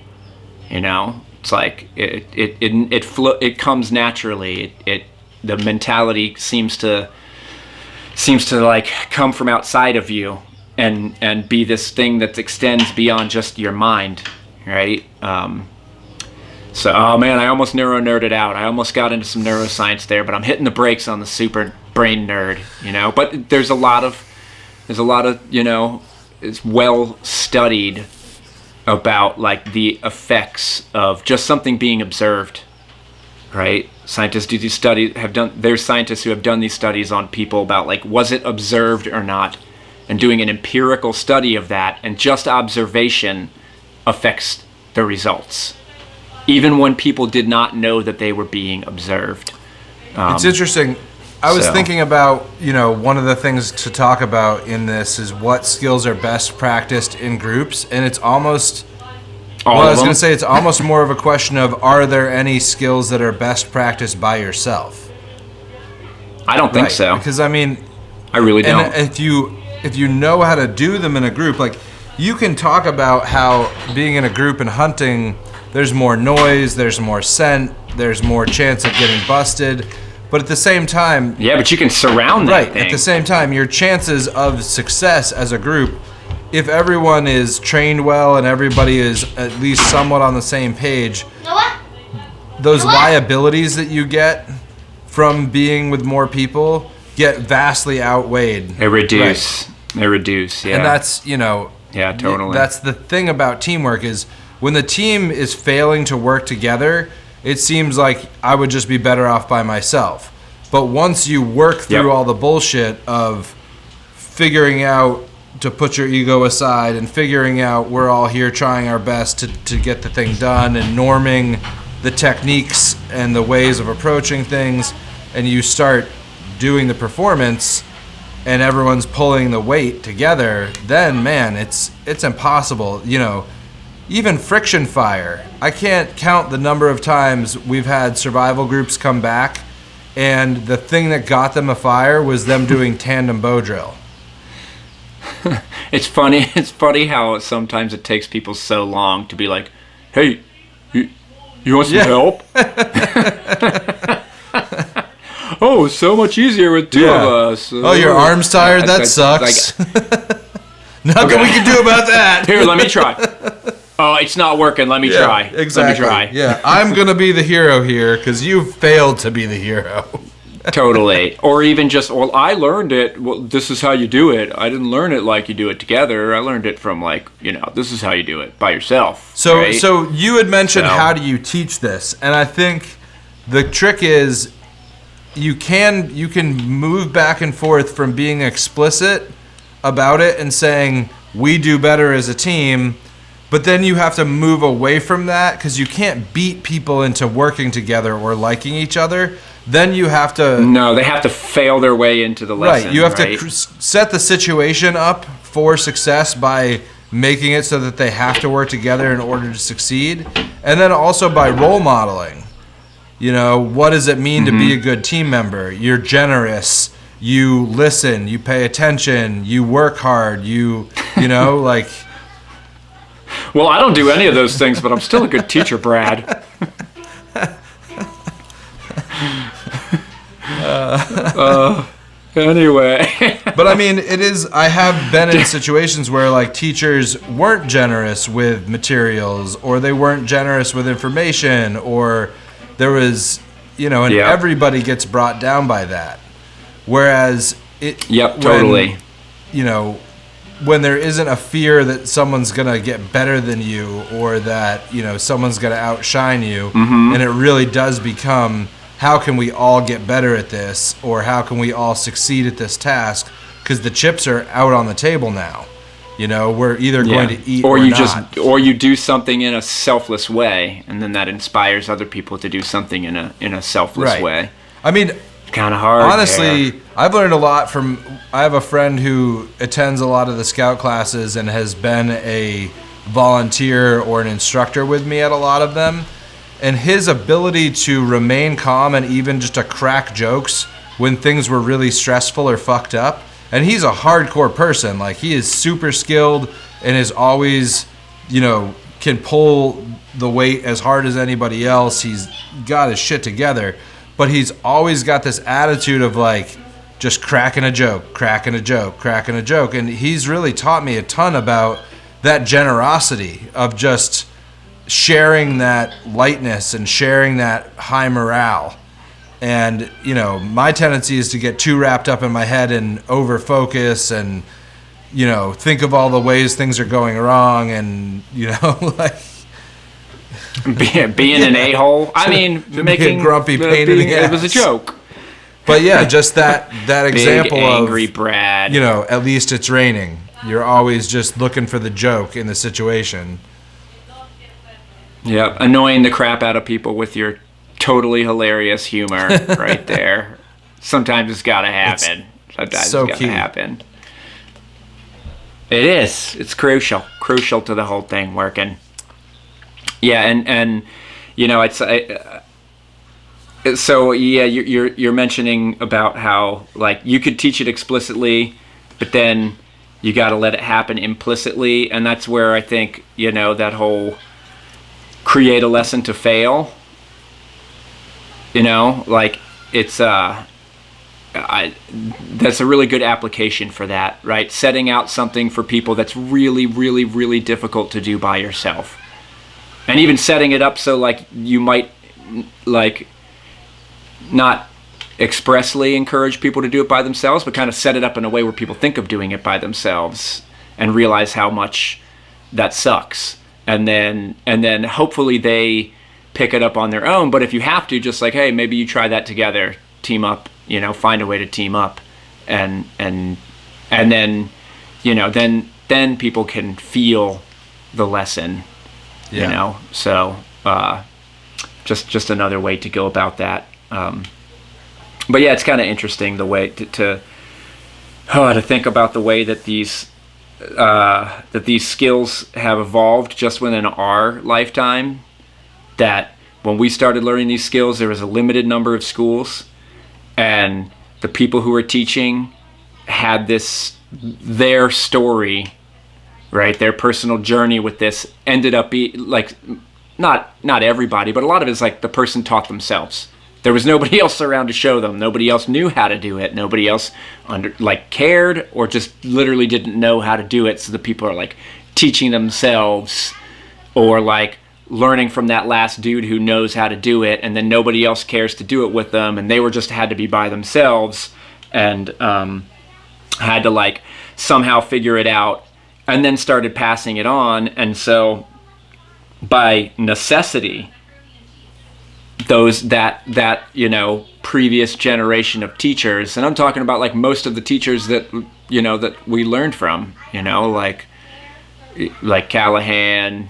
you know? It's like it comes naturally. The mentality seems to like come from outside of you and be this thing that extends beyond just your mind, right? So, oh man, I almost neuro-nerded out. I almost got into some neuroscience there, but I'm hitting the brakes on the super brain nerd, you know? But there's a lot of, you know, it's well studied about like the effects of just something being observed, right? Scientists do these studies, there's scientists who have done these studies on people about like, was it observed or not? And doing an empirical study of that, and just observation affects the results, even when people did not know that they were being observed. It's interesting. I was thinking about, you know, one of the things to talk about in this is what skills are best practiced in groups, and it's almost All Well, I of was going them? to say it's almost more of a question of, are there any skills that are best practiced by yourself? I don't think so. Because I mean, I really don't. and if you know how to do them in a group, like you can talk about how being in a group and hunting, there's more noise, there's more scent, there's more chance of getting busted, but at the same time, Yeah, but you can surround that right, thing. at the same time, your chances of success as a group, if everyone is trained well and everybody is at least somewhat on the same page, those liabilities that you get from being with more people get vastly outweighed. They reduce. Right. They reduce, yeah. And that's, yeah, totally. That's the thing about teamwork is when the team is failing to work together, it seems like I would just be better off by myself. But once you work through all the bullshit of figuring out to put your ego aside and figuring out we're all here trying our best to get the thing done and norming the techniques and the ways of approaching things, and you start doing the performance and everyone's pulling the weight together, then man, it's impossible. Even friction fire, I can't count the number of times we've had survival groups come back and the thing that got them afire was them doing tandem bow drill. It's funny how sometimes it takes people so long to be like, hey, you want some help? Oh, so much easier with two of us. Oh, your arm's tired? That sucks. Nothing we can do about that. Here, let me try. Oh, it's not working. Let me try. Exactly. Let me try. Yeah, I'm going to be the hero here because you've failed to be the hero. Totally. Or even just, well, I learned it. Well, this is how you do it. I didn't learn it like you do it together. I learned it from this is how you do it by yourself. So, right? so you had mentioned how do you teach this, and I think the trick is you can move back and forth from being explicit about it and saying we do better as a team, but then you have to move away from that because you can't beat people into working together or liking each other. Then you have to... No, they have to fail their way into the lesson. Right, you have to set the situation up for success by making it so that they have to work together in order to succeed. And then also by role modeling. What does it mean to be a good team member? You're generous, you listen, you pay attention, you work hard, like... Well, I don't do any of those things, but I'm still a good teacher, Brad. Anyway. But I mean, I have been in situations where teachers weren't generous with materials or they weren't generous with information or there was, everybody gets brought down by that. Whereas totally. When there isn't a fear that someone's going to get better than you or that, someone's going to outshine you, and it really does become, how can we all get better at this, or how can we all succeed at this task? Because the chips are out on the table now. We're either going to eat or not. Or you do something in a selfless way, and then that inspires other people to do something in a selfless way. I mean, it's kind of hard. Honestly, I've learned a lot from. I have a friend who attends a lot of the scout classes and has been a volunteer or an instructor with me at a lot of them. And his ability to remain calm and even just to crack jokes when things were really stressful or fucked up. And he's a hardcore person. He is super skilled and is always, can pull the weight as hard as anybody else. He's got his shit together. But he's always got this attitude of just cracking a joke. And he's really taught me a ton about that generosity of just sharing that lightness and sharing that high morale. And, my tendency is to get too wrapped up in my head and over-focus and, think of all the ways things are going wrong and, being an a-hole. I mean, making a grumpy pain in the ass. It was a joke. But yeah, just that example Big, angry Brad. At least it's raining. You're always just looking for the joke in the situation. Yeah, annoying the crap out of people with your totally hilarious humor right there. Sometimes it's got to happen. Sometimes so it's got to key. happen. It is. It's crucial. Crucial to the whole thing working. Yeah, and you know, so yeah, you're mentioning about how like you could teach it explicitly, but then you got to let it happen implicitly, and that's where I think, you know, that whole create a lesson to fail, you know, like it's that's a really good application for that, right? Setting out something for people that's really, really, really difficult to do by yourself. And even setting it up so like you might like not expressly encourage people to do it by themselves, but kind of set it up in a way where people think of doing it by themselves and realize how much that sucks. And then hopefully they pick it up on their own. But if you have to, just like, hey, maybe you try that together, team up, you know, find a way to team up, and then, you know, then people can feel the lesson, you know. So just another way to go about that. But yeah, it's kind of interesting the way to think about the way that these skills have evolved just within our lifetime. That when we started learning these skills, there was a limited number of schools, and the people who were teaching had their story, right? Their personal journey with this ended up like, not everybody, but a lot of it is like the person taught themselves. There was nobody else around to show them. Nobody else knew how to do it. Nobody else cared, or just literally didn't know how to do it. So the people are like teaching themselves, or like learning from that last dude who knows how to do it, and then nobody else cares to do it with them, and they had to be by themselves, and had to like somehow figure it out, and then started passing it on. And so by necessity, that you know, previous generation of teachers, and I'm talking about like most of the teachers that, you know, that we learned from, you know, like Callahan,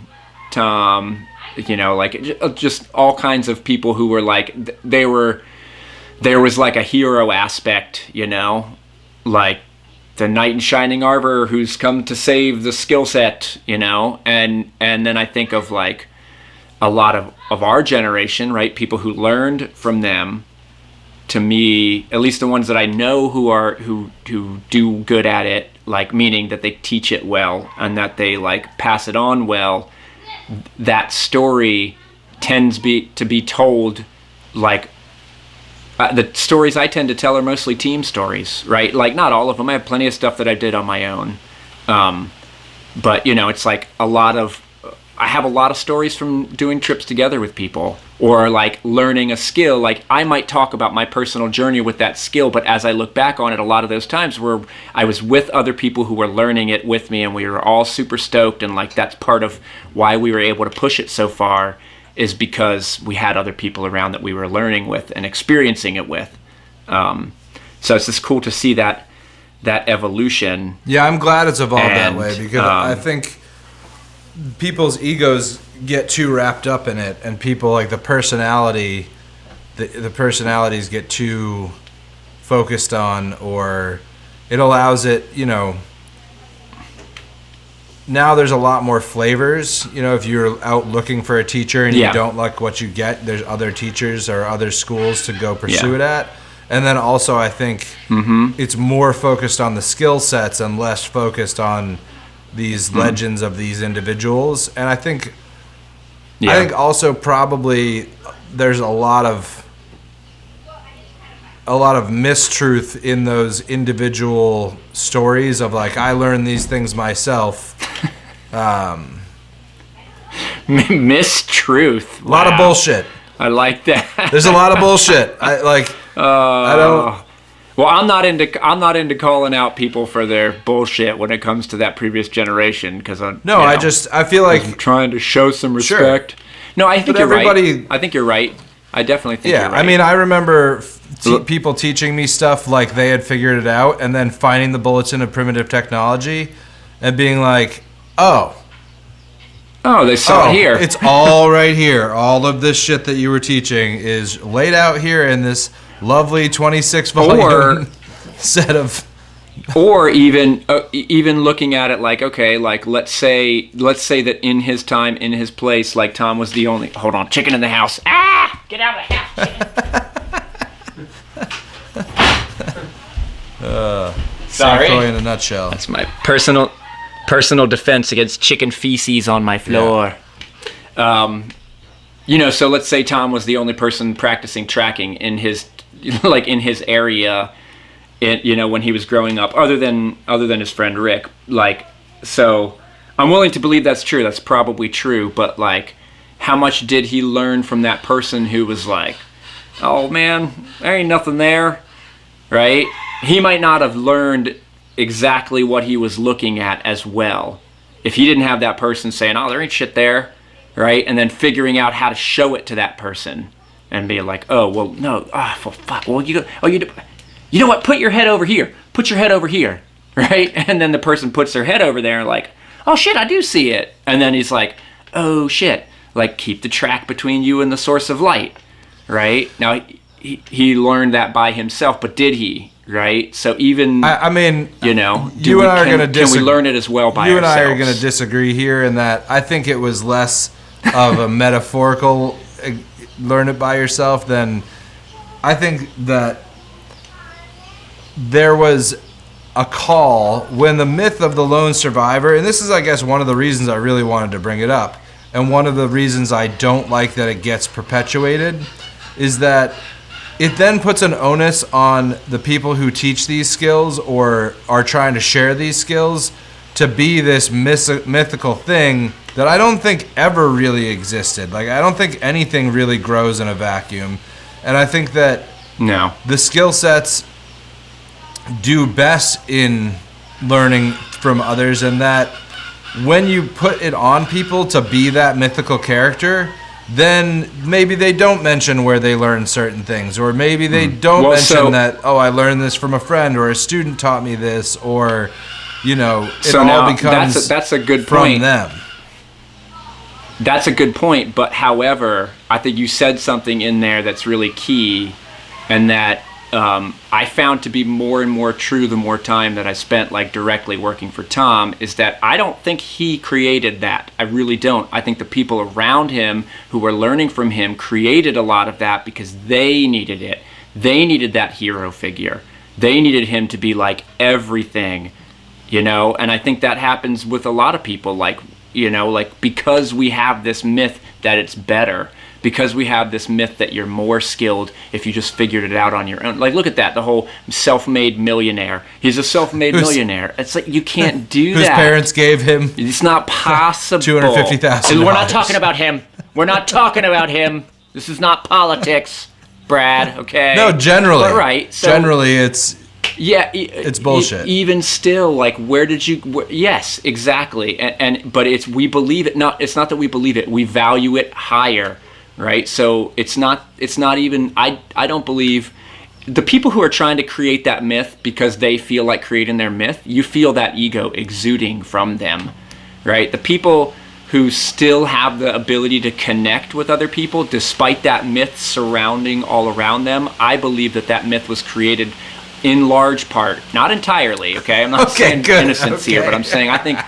Tom, you know, like just all kinds of people who were like, there was like a hero aspect, you know, like the knight in shining armor who's come to save the skill set, you know, and then I think of like a lot of our generation, right? People who learned from them, to me, at least the ones that I know who do good at it, like meaning that they teach it well and that they like pass it on well, that story tends to be told like the stories I tend to tell are mostly team stories, right? Like not all of them. I have plenty of stuff that I did on my own. But you know, it's like I have a lot of stories from doing trips together with people, or like learning a skill. Like I might talk about my personal journey with that skill, but as I look back on it, a lot of those times where I was with other people who were learning it with me, and we were all super stoked, and like that's part of why we were able to push it so far, is because we had other people around that we were learning with and experiencing it with. So it's just cool to see that evolution. Yeah, I'm glad it's evolved that way, because I think people's egos get too wrapped up in it, and people like the personalities get too focused on, or it allows it, you know, now there's a lot more flavors. You know, if you're out looking for a teacher and you don't like what you get, there's other teachers or other schools to go pursue it at. And then also I think it's more focused on the skill sets and less focused on these legends of these individuals. And I think also probably there's a lot of mistruth in those individual stories of like, I learned these things myself. Mistruth. A lot of bullshit. I like that. There's a lot of bullshit. I don't. Well, I'm not into calling out people for their bullshit when it comes to that previous generation, because I feel like I'm trying to show some respect. Sure. No, I think you're right. I think you're right. I definitely think you're right. I mean, I remember people teaching me stuff like they had figured it out, and then finding the bulletin of primitive technology and being like, oh, they saw it here. It's all right here. All of this shit that you were teaching is laid out here in this lovely 26 volume set of Or even looking at it like, okay, like let's say that in his time, in his place, like Tom was the only. Hold on, chicken in the house. Ah, get out of the house. Sorry. Toy in a nutshell. That's my personal defense against chicken feces on my floor. Yeah. So let's say Tom was the only person practicing tracking in his area. When he was growing up, other than his friend Rick, so I'm willing to believe that's true. That's probably true, but how much did he learn from that person who was like, oh man, there ain't nothing there, right? He might not have learned exactly what he was looking at as well if he didn't have that person saying, oh, there ain't shit there, right? And then figuring out how to show it to that person and be like, oh, well, no, for fuck, well, you know what? Put your head over here. Put your head over here, right? And then the person puts their head over there and like, oh shit, I do see it. And then he's like, oh shit, keep the track between you and the source of light, right? Now, he learned that by himself, but did he, right? So even, I mean, you and I are going to disagree. Can we learn it as well by ourselves? You and I are going to disagree here in that I think it was less of a metaphorical learn it by yourself than I think that there was a call when the myth of the lone survivor, and this is, I guess, one of the reasons I really wanted to bring it up, and one of the reasons I don't like that it gets perpetuated, is that it then puts an onus on the people who teach these skills or are trying to share these skills to be this mythical thing that I don't think ever really existed. I don't think anything really grows in a vacuum, and I think that the skill sets do best in learning from others, and that when you put it on people to be that mythical character, then maybe they don't mention where they learned certain things, or maybe they don't mention that, oh, I learned this from a friend, or a student taught me this, or it all becomes that's a good from point. Them. That's a good point, but however, I think you said something in there that's really key, and that I found to be more and more true the more time that I spent directly working for Tom, is that I don't think he created that. I really don't. I think the people around him who were learning from him created a lot of that because they needed it. They needed that hero figure. They needed him to be everything, and I think that happens with a lot of people, because we have this myth that it's better. Because we have this myth that you're more skilled if you just figured it out on your own. Look at that, the whole self-made millionaire. He's a self-made millionaire. It's you can't do that. Whose parents gave him... It's not possible. $250,000. We're not talking about him. We're not talking about him. This is not politics, Brad, okay? No, generally. But right. So, generally, it's... Yeah, it's bullshit. Even still, where did you... yes, exactly. But we believe it. It's not that we believe it. We value it higher. Right, so it's not even. I don't believe the people who are trying to create that myth because they feel like creating their myth. You feel that ego exuding from them, right? The people who still have the ability to connect with other people despite that myth surrounding all around them. I believe that myth was created in large part, not entirely. Okay, I'm not saying innocence here, but I'm saying I think.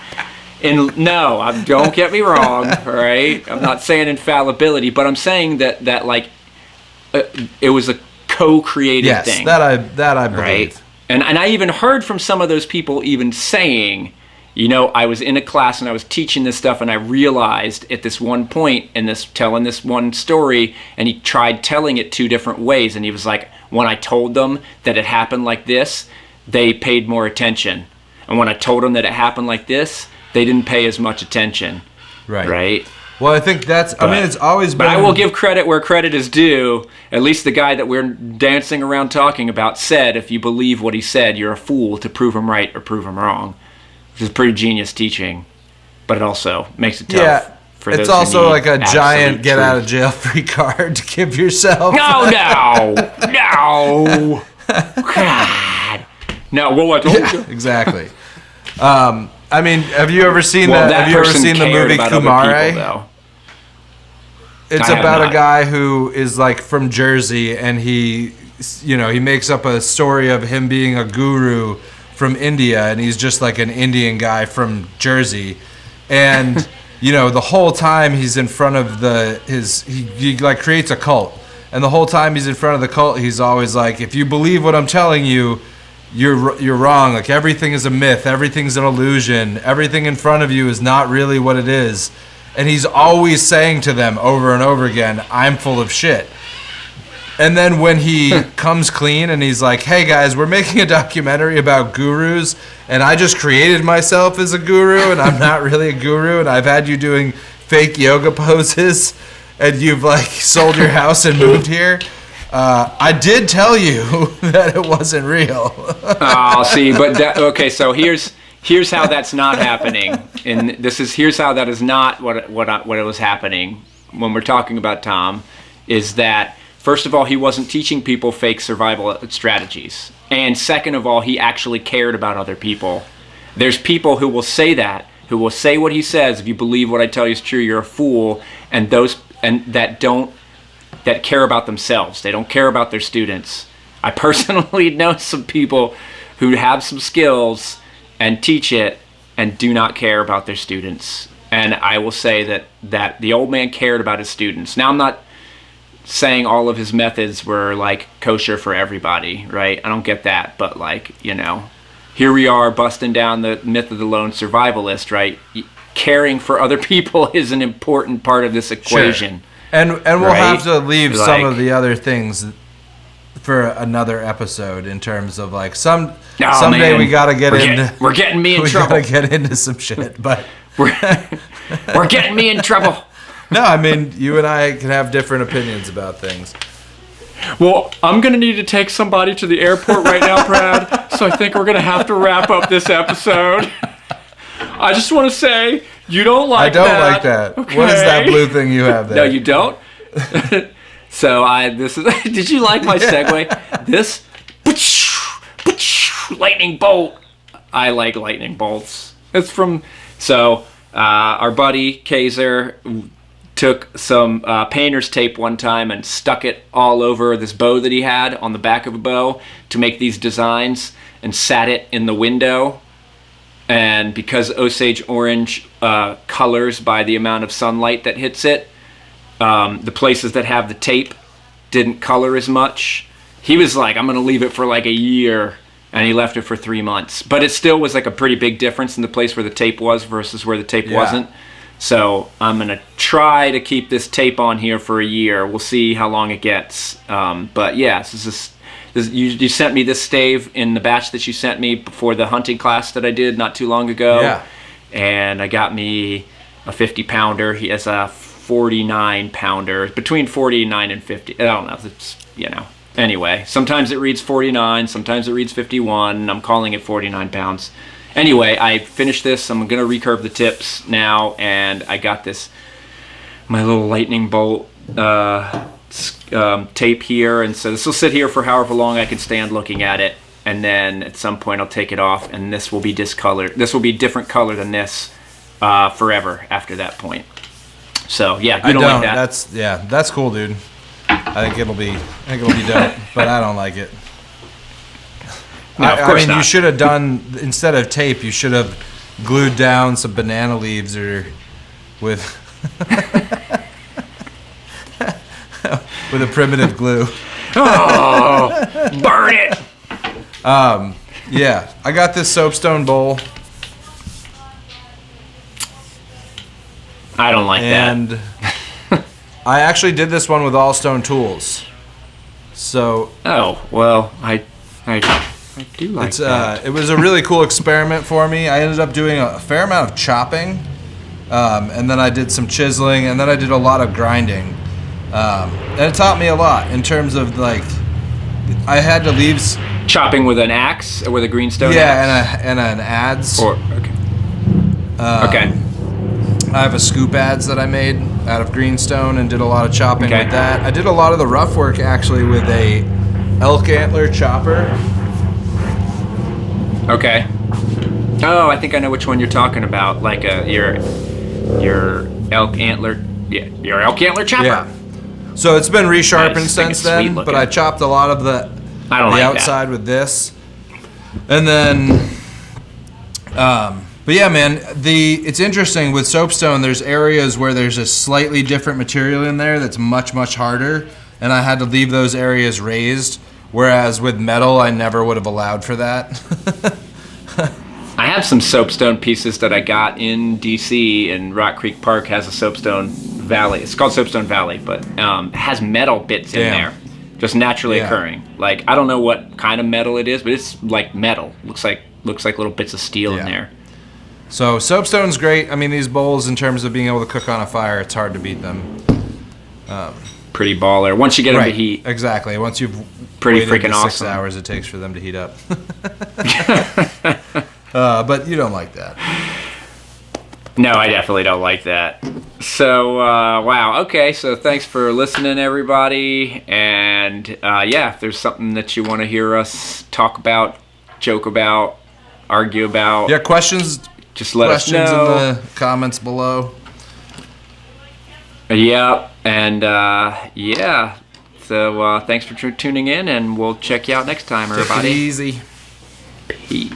Don't get me wrong, all right? I'm not saying infallibility, but I'm saying that it was a co-created thing. Yes, that I believe. Right? And I even heard from some of those people even saying, I was in a class and I was teaching this stuff, and I realized at this one point in telling this one story, and he tried telling it two different ways, and he was like, when I told them that it happened like this, they paid more attention. And when I told them that it happened like this, they didn't pay as much attention. Right? Well, I think it's always been... But I will give credit where credit is due. At least the guy that we're dancing around talking about said, if you believe what he said, you're a fool to prove him right or prove him wrong. Which is pretty genius teaching. But it also makes it tough for those it's also who like a giant truth. get-out-of-jail-free card to give yourself. No! God! No, well, I told you. Exactly. Have you ever seen Have you ever seen the movie Kumare? It's about a guy who is from Jersey, and he makes up a story of him being a guru from India, and he's just like an Indian guy from Jersey, and you know, the whole time he's in front of he like creates a cult, and the whole time he's in front of the cult, he's always like, if you believe what I'm telling you, you're wrong. Like, everything is a myth, everything's an illusion, everything in front of you is not really what it is. And he's always saying to them over and over again, I'm full of shit. And then when he comes clean and he's like, hey guys, we're making a documentary about gurus, and I just created myself as a guru, and I'm not really a guru, and I've had you doing fake yoga poses, and you've like sold your house and moved here. I did tell you that it wasn't real. Oh, see, but okay, so here's how that's not happening, and here's how that is not what it was happening when we're talking about Tom, is that first of all, he wasn't teaching people fake survival strategies, and second of all, he actually cared about other people. There's people who will say that, who will say what he says. If you believe what I tell you is true, you're a fool, and that care about themselves. They don't care about their students. I personally know some people who have some skills and teach it and do not care about their students. And I will say that the old man cared about his students. Now, I'm not saying all of his methods were like kosher for everybody, right? I don't get that, but like, you know, here we are busting down the myth of the lone survivalist, right? Caring for other people is an important part of this equation. Sure. And we'll have to leave some of the other things for another episode in terms of like someday man, we gotta we're getting me in trouble. We gotta get into some shit, but we're getting me in trouble. No, I mean, you and I can have different opinions about things. Well, I'm gonna need to take somebody to the airport right now, Brad. So I think we're gonna have to wrap up this episode. I just want to say, you don't like that. I don't like that. Okay. What is that blue thing you have there? No, you don't? So did you like my segue? This, lightning bolt. I like lightning bolts. It's from, our buddy, Kaiser, took some painter's tape one time and stuck it all over this bow that he had on the back of a bow to make these designs, and sat it in the window. And because Osage orange colors by the amount of sunlight that hits it, the places that have the tape didn't color as much. He was like, I'm going to leave it for like a year, and he left it for 3 months. But it still was like a pretty big difference in the place where the tape was versus where the tape wasn't. So I'm going to try to keep this tape on here for a year. We'll see how long it gets. But yeah, you sent me this stave in the batch that you sent me before the hunting class that I did not too long ago. Yeah. And I got me a 50-pounder. He has a 49-pounder, between 49 and 50. I don't know. It's, you know. Anyway, sometimes it reads 49, sometimes it reads 51. I'm calling it 49 pounds. Anyway, I finished this. I'm going to recurve the tips now, and I got my little lightning bolt tape here, and so this will sit here for however long I can stand looking at it, and then at some point I'll take it off, and this will be discolored. This will be a different color than this forever after that point. So yeah, you don't like that. That's cool, dude. I think it'll be dope, but I don't like it. No, of course I mean, not. You should have done, instead of tape, you should have glued down some banana leaves or with with a primitive glue. Oh, burn it! Yeah, I got this soapstone bowl. I don't like and I actually did this one with all stone tools. So. Oh well, I do like that. It was a really cool experiment for me. I ended up doing a fair amount of chopping, and then I did some chiseling, and then I did a lot of grinding. And it taught me a lot in terms of like, I had to leave. Chopping with an axe or with a greenstone axe? Yeah, and an adze. Okay. I have a scoop adze that I made out of greenstone and did a lot of chopping with that. I did a lot of the rough work actually with a elk antler chopper. Okay. Oh, I think I know which one you're talking about. Like your elk antler, your elk antler chopper. Yeah. So it's been resharpened since then, but I chopped a lot of the outside with this. And then, but yeah, man, it's interesting with soapstone. There's areas where there's a slightly different material in there that's much, much harder, and I had to leave those areas raised. Whereas with metal, I never would have allowed for that. I have some soapstone pieces that I got in DC, and Rock Creek Park has a soapstone valley. It's called Soapstone Valley, but it has metal bits in there, just naturally occurring. Like, I don't know what kind of metal it is, but it's like metal. Looks like little bits of steel in there. So soapstone's great. I mean, these bowls, in terms of being able to cook on a fire, it's hard to beat them. Pretty baller. Once you get them to heat. Exactly. Once you've pretty waited freaking the 6 awesome. hours it takes for them to heat up. But you don't like that. No, I definitely don't like that. So, wow. Okay, so thanks for listening, everybody. And, if there's something that you want to hear us talk about, joke about, argue about. Yeah, questions. Just let us know. Questions in the comments below. Yeah, and, So, thanks for tuning in, and we'll check you out next time, everybody. Take it easy. Peace.